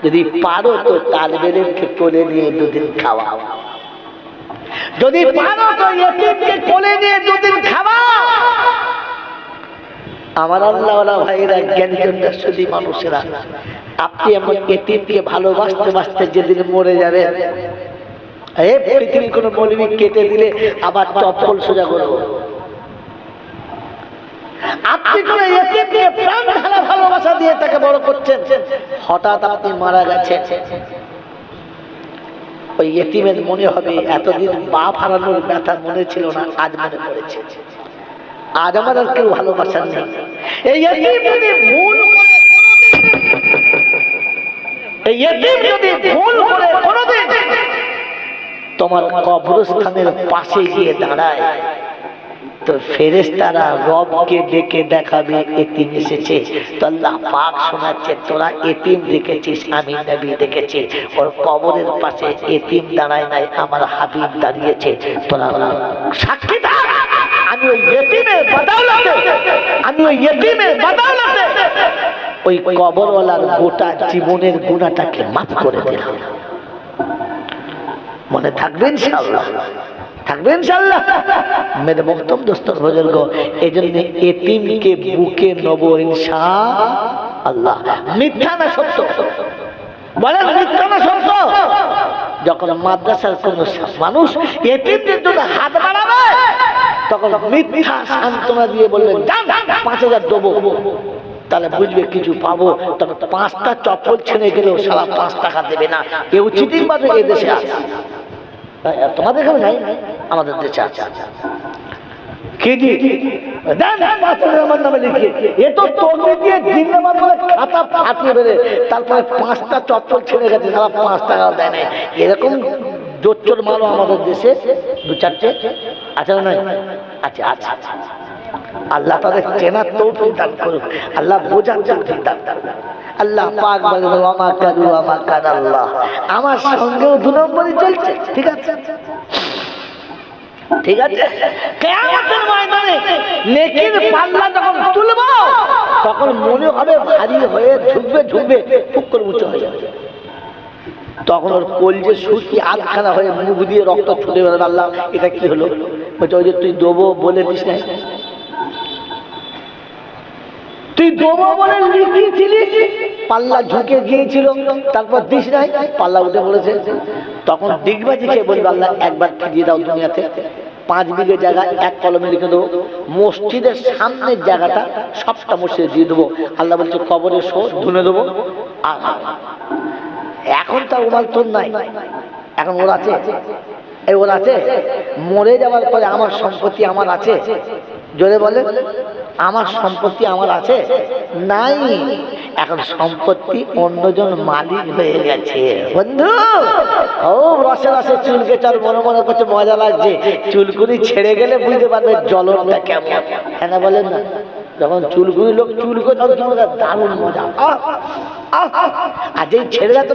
যদি পারো তো তালবেলেরকে কোলে নিয়ে দুদিন খাওয়াও, যদি পারো তো ইয়েতিমকে কোলে নিয়ে দুদিন খাওয়াও। আমার আল্লাহওয়ালা ভাইরা, জ্ঞানীজনরা, শুধু মানুষেরা, আপনি এমন ইয়েতিমকে ভালোবাসতে বাসতে যেদিন মরে যাবেন, এই পৃথিবীর কোনো মৌলবি কেটে দিলে আবার চপ্পল সোজা করবো। আপনি কোন ইয়েতিমকে প্রাণ ঢালা ভালোবাসা দিয়ে তাকে বড় করছেন, হঠাৎ আপনি মারা গেছেন, ওই ইয়েতিমের মনে হবে এতদিন বাপ হারানোর ব্যথা মনে ছিল না, আজ মনে পড়েছে। আজ আমার আর কেউ ভালোবাসা নেই। এই ইয়েতিম যদি ভুল করে কোনোদিন তোমার কবরস্থানের পাশে গিয়ে দাঁড়ায়, তো ফেরেশতারা রবকে ডেকে দেখাবে এতিম এসেছে। তো আল্লাহ পাক শোনাচ্ছে, তোরা এতিম দেখেছিস, আমি নবী দেখেছি। ওর কবরের পাশে এতিম দাঁড়ায় নাই, আমার হাবিব দাঁড়িয়েছে। তোরা সাক্ষী থাক, আমি ওই এতিমের বদৌলতে ওই কবরওয়ালার গোটা জীবনের গুনাহটাকে মাফ করে দিলাম। মনে থাকবে ইনশাআল্লাহ, থাকবে ইনশাআল্লাহ। মেরে বক্তব্য দোস্তর বুজুর্গ, এই জন্য এতিমকে বুকে নেব ইনশাআল্লাহ। মিথ্যা না সত্য বলেন, মিথ্যা না সত্য? যখন মাদ্রাসার কোন মানুষ এতিমদের জন্য হাত বাড়াবে, তখন মিথ্যা সান্ত্বনা দিয়ে বলবেন 5,000 দেবো, তাহলে বুঝবে কিছু পাবো। তবে 5টা চপ্পল ছেড়ে গেলেও সারা 5 টাকা দেবে না। কেউ চিটিং বাজে এ দেশে আছে, তোমাদের এখানে নাই, আমাদের দেশে আছে। আমার নামে লিখিয়ে এ তো তোকে দিয়ে জিন্দাবাদ বলে খাতা ফাটিয়ে বেড়ে, তারপরে 5টা চপ্পল ছেড়ে গেছে, সারা 5 টাকা দেয় না। এরকম জোচ্চোর মালও আমাদের দেশে 2-4টে আছে না? নাই? আচ্ছা আচ্ছা, আল্লাহ তাদের চেনার তৌফিক দান করুক, আল্লাহ বোঝার তৌফিক দান করুক। আল্লাহ পাক বলে, ওয়া কারু ওয়া কানাল্লাহ, আমার সঙ্গেও 2 নম্বরই চলছে। ঠিক আছে, ঠিক আছে। কিয়ামতের ময়দানে নেকির পাল্লা যখন তুলব, তখন মনে হবে ভারী হয়ে ঝুঁকবে ঝুঁকবে, ফুক করে উঁচু হয়ে যাবে। তখন ওর কলজে শুকিয়ে আধখানা হয়ে মুখ দিয়ে রক্ত ছুটে বেরোবে। আল্লাহ এটা কি হলো? বলছে, ওই যে তুই দেবো বলে দিস নাই, তুই দেবো বলে লিখিয়েছিলিস, পাল্লা ঝুঁকে গিয়েছিল, তারপর দিস নাই, পাল্লা উঠে পড়েছে। তখন দিগবাজি খেয়ে বলবে, আল্লাহ একবার ফিরিয়ে দাও দুনিয়াতে, 5 বিঘে জায়গা 1 কলমে লিখে দেবো, মসজিদের সামনের জায়গাটা সবটা মসজিদে দিয়ে দেবো। আল্লাহ বলছে, কবরে শো ধুনে দেবো। আর এখন তার ওমাল তোর নাই, এখন ওর আছে, এই ওর আছে। মরে যাওয়ার পরে আমার সম্পত্তি আমার আছে, জোরে বলে, আমার সম্পত্তি আমার আছে নাই। এখন সম্পত্তি অন্যজন মালিক হয়ে গেছে। বন্ধু, ও রসে রসে চুলকে চাল মনে মনে করছে মজা লাগছে, চুলকুনি ছেড়ে গেলে বুঝতে পারবে জ্বলনটা কেমন। হ্যাঁ না বলেন না? যখন চুলকুনি লোক চুলকো তখন দারুণ মজা। আর যেই ছেড়ে তো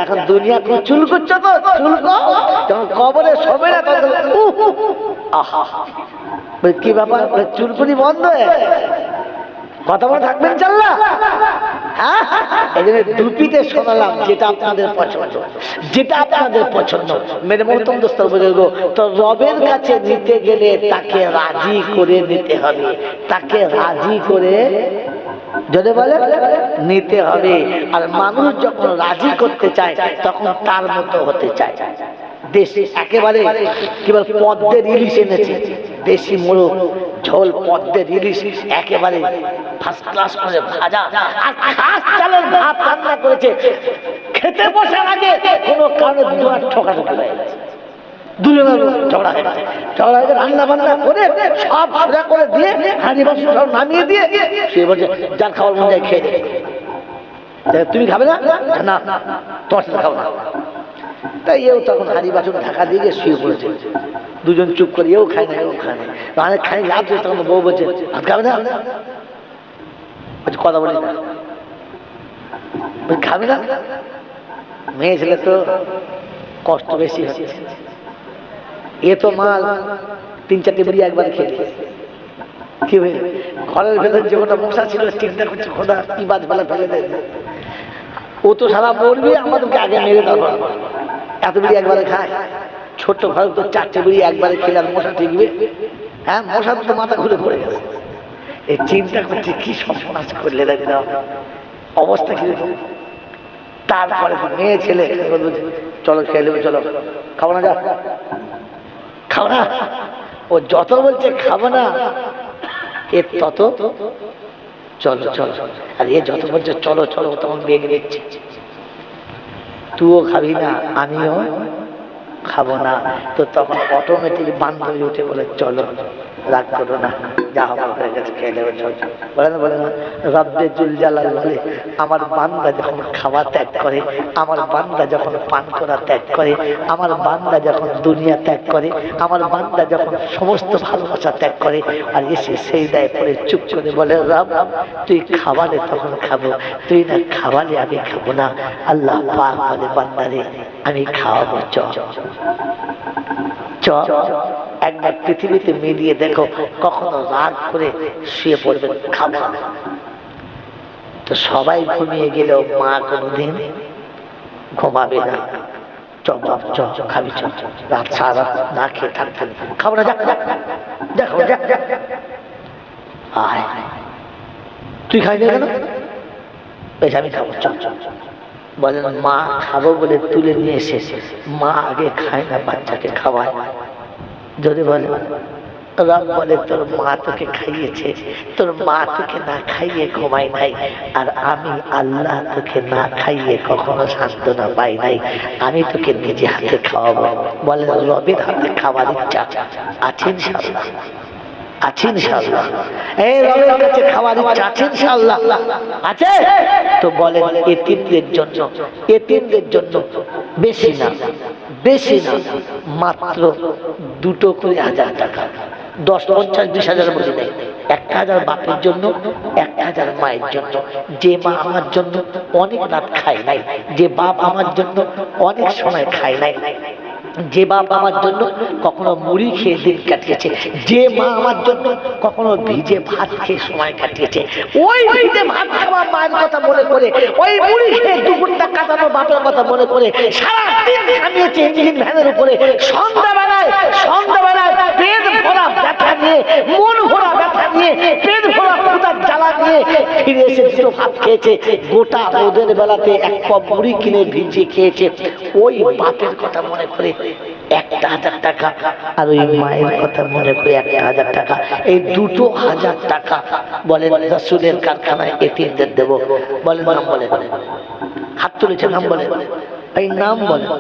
এখন দুনিয়া কোন চুল করছো তো চুলকো, যখন কবরে শোবে না তখন আহা, কি ব্যাপার, চুলকুনি বন্ধ হয়ে কথা বলে থাকবেন চাল্লা। হ্যাঁ, এই জন্য দুপিতে শোনালাম যেটা আপনাদের পছন্দ, যেটা আপনাদের পছন্দ। মেরে মতন দোস্ত বুজুর্গ, তো রবের কাছে নিতে গেলে তাকে রাজি করে নিতে হবে, তাকে রাজি করে যদি বলে নিতে হবে। আর মানুষ যখন রাজি করতে চায় তখন তার মতো হতে চায়। দেশে একেবারে কি বল পদ্মের ইলিশ এনেছে, দেশি মোরগ ঝোল পদ্মের ইলিশ একেবারে ফার্স্ট ক্লাস করে ভাজা, আর খাস চালের ভাত রান্না করেছে। খেতে বসার আগে কোনো কারণে দুজনের ঠোকাঠুকি হয়ে গেছে, দুজনের ঝগড়া হয়ে গেছে। ঝগড়া হয়ে রান্না বান্না করে সব সোজা করে দিয়ে হাঁড়ি বাসন সব নামিয়ে দিয়ে সে বলছে, যার খাবার মন যায় খেয়ে দে। তুমি খাবে না? না, তোমার সাথে খাবো না। তাই এও তখন হাঁড়ি বাসন ঢাকা দিয়ে শুয়ে পড়েছে। দুজন চুপ করে, এও খায় না এও খায় না, অনেক খাই লাভ। তখন বউ বলছে, ভাত খাবে না? কথা বলি না, খাবে না। মেয়ে ছেলে তো কষ্ট বেশি হচ্ছে, এ তো মাল 3-4টে বিড়ি একবার খেয়ে কি হয়ে ঘরের ভেতর যে কটা মশা ছিল চিন্তা করছে খোদা কি বাদ বেলা ফেলে দেয়। ও তো সারা বলবি আমাদেরকে আগে মেরে দেওয়া, এত বিড়ি একবারে খায়। ছোট্ট ঘরে তো 4টে বিড়ি একবারে খেলে আর মশা টিকবে? হ্যাঁ, মশা তো মাথা ঘুরে পড়ে গেছে। এই চিন্তা করছে কি সর্বনাশ করলে দেখলাম, অবস্থা কিরকম। তারপরে মেয়ে ছেলে চলো খেয়ে নেবে, চলো খাবো না, যা খাবো না। ও যত বলছে খাবো না এর তত চলো চলো, আর এ যত বলছে চলো চলো তখন বেগ নিচ্ছে। তুইও খাবি না আমিও খাবো না, তো তখন অটোমেটিক বান্ধবী উঠে বলে চলো রাগ করো না, যা হবার হয়ে গেছে খেয়ে নেবে, বলে না বলে না। রব্বে জুল জালাল বলে আমার বান্দা যখন খাওয়া ত্যাগ করে, আমার বান্দা যখন পান করা ত্যাগ করে, আমার বান্দা যখন দুনিয়া ত্যাগ করে, আমার বান্দা যখন সমস্ত ভালোবাসা ত্যাগ করে আর এসে সেই দায় পরে চুপ করে বলে রব তুই খাওয়ালে তখন খাবো, তুই না খাওয়ালে আমি খাবো না। আল্লাহ পাক বলে বান্দারে আমি খাওয়াবো, চ চ। একবার পৃথিবীতে মিলিয়ে দেখো কখনো রাগ করে শুয়ে পড়বেন খাবো না, তো সবাই ঘুমিয়ে গেলেও মা কোনোদিন ঘুমাবে না। চ বাপ চ খাবি, চ রাত সারা না খেয়ে থাকতে খাবো না, দেখো আয় তুই খাই না কেন? বেশ আমি খাবো, চ বলেন। মা খাবো বলে তুলে নিয়ে এসে মা আগে খায় না, বাচ্চাকে খাওয়ায়। যদি বলে রব বলে তোর মা তোকে খাইয়েছে, তোর মা তোকে না খাইয়ে ঘুমাই নাই, আর আমি আল্লাহ তোকে না খাইয়ে কখনো সান্ত্বনা পাই নাই, আমি তোকে নিজে হাতে খাওয়াবো। বলে রবের হাতে খাওয়ার ইচ্ছা আছে ইনশাআল্লাহ, আছে ইনশাআল্লাহ। এই রবের কাছে খাওয়ার ইচ্ছা আছে ইনশাআল্লাহ, আছে তো বলেন। এতিমদের জন্য, এতিমদের জন্য বেশি না, বেশি না, মাত্র 2 করে 1000 টাকা, 10, 50, 20,000 বলি নাই, 1000 বাপের জন্য, 1000 মায়ের জন্য। যে মা আমার জন্য অনেক রাত খায় নাই, যে বাপ আমার জন্য অনেক সময় খায় নাই, যে বাপ আমার জন্য কখনো মুড়ি খেয়ে দিন কাটিয়েছে, যে মা আমার জন্য কখনো ভিজে ভাত খেয়ে সময় কাটিয়েছে, ওই ভিজে ভাত খাওয়া মায়ের কথা মনে করে, ওই মুড়ি খেয়ে দুপুরটা কাটানো বাপের কথা মনে করে সারাদিন খামিয়েছে ইঞ্জিন ভ্যানের উপরে। সন্ধ্যাবেলায় পেট ভরা ব্যথা নিয়ে, মন ভরা ব্যথা নিয়ে, পেট ভরা ক্ষুধার জ্বালা নিয়ে ফিরে এসে 2 ভাত খেয়েছে। গোটা রোদের বেলাতে 1 কাপ মুড়ি কিনে ভিজিয়ে খেয়েছে। ওই বাপের কথা মনে করে 1000 টাকা, আর ওই মায়ের কথা মনে করে 1000 টাকা, এই 2000 টাকা বলেন রাসূলের কারখানায় এতিমদের দেব। বলেন নাম বলেন, হাত তুলেছে নাম বলেন, এই নাম বলেন।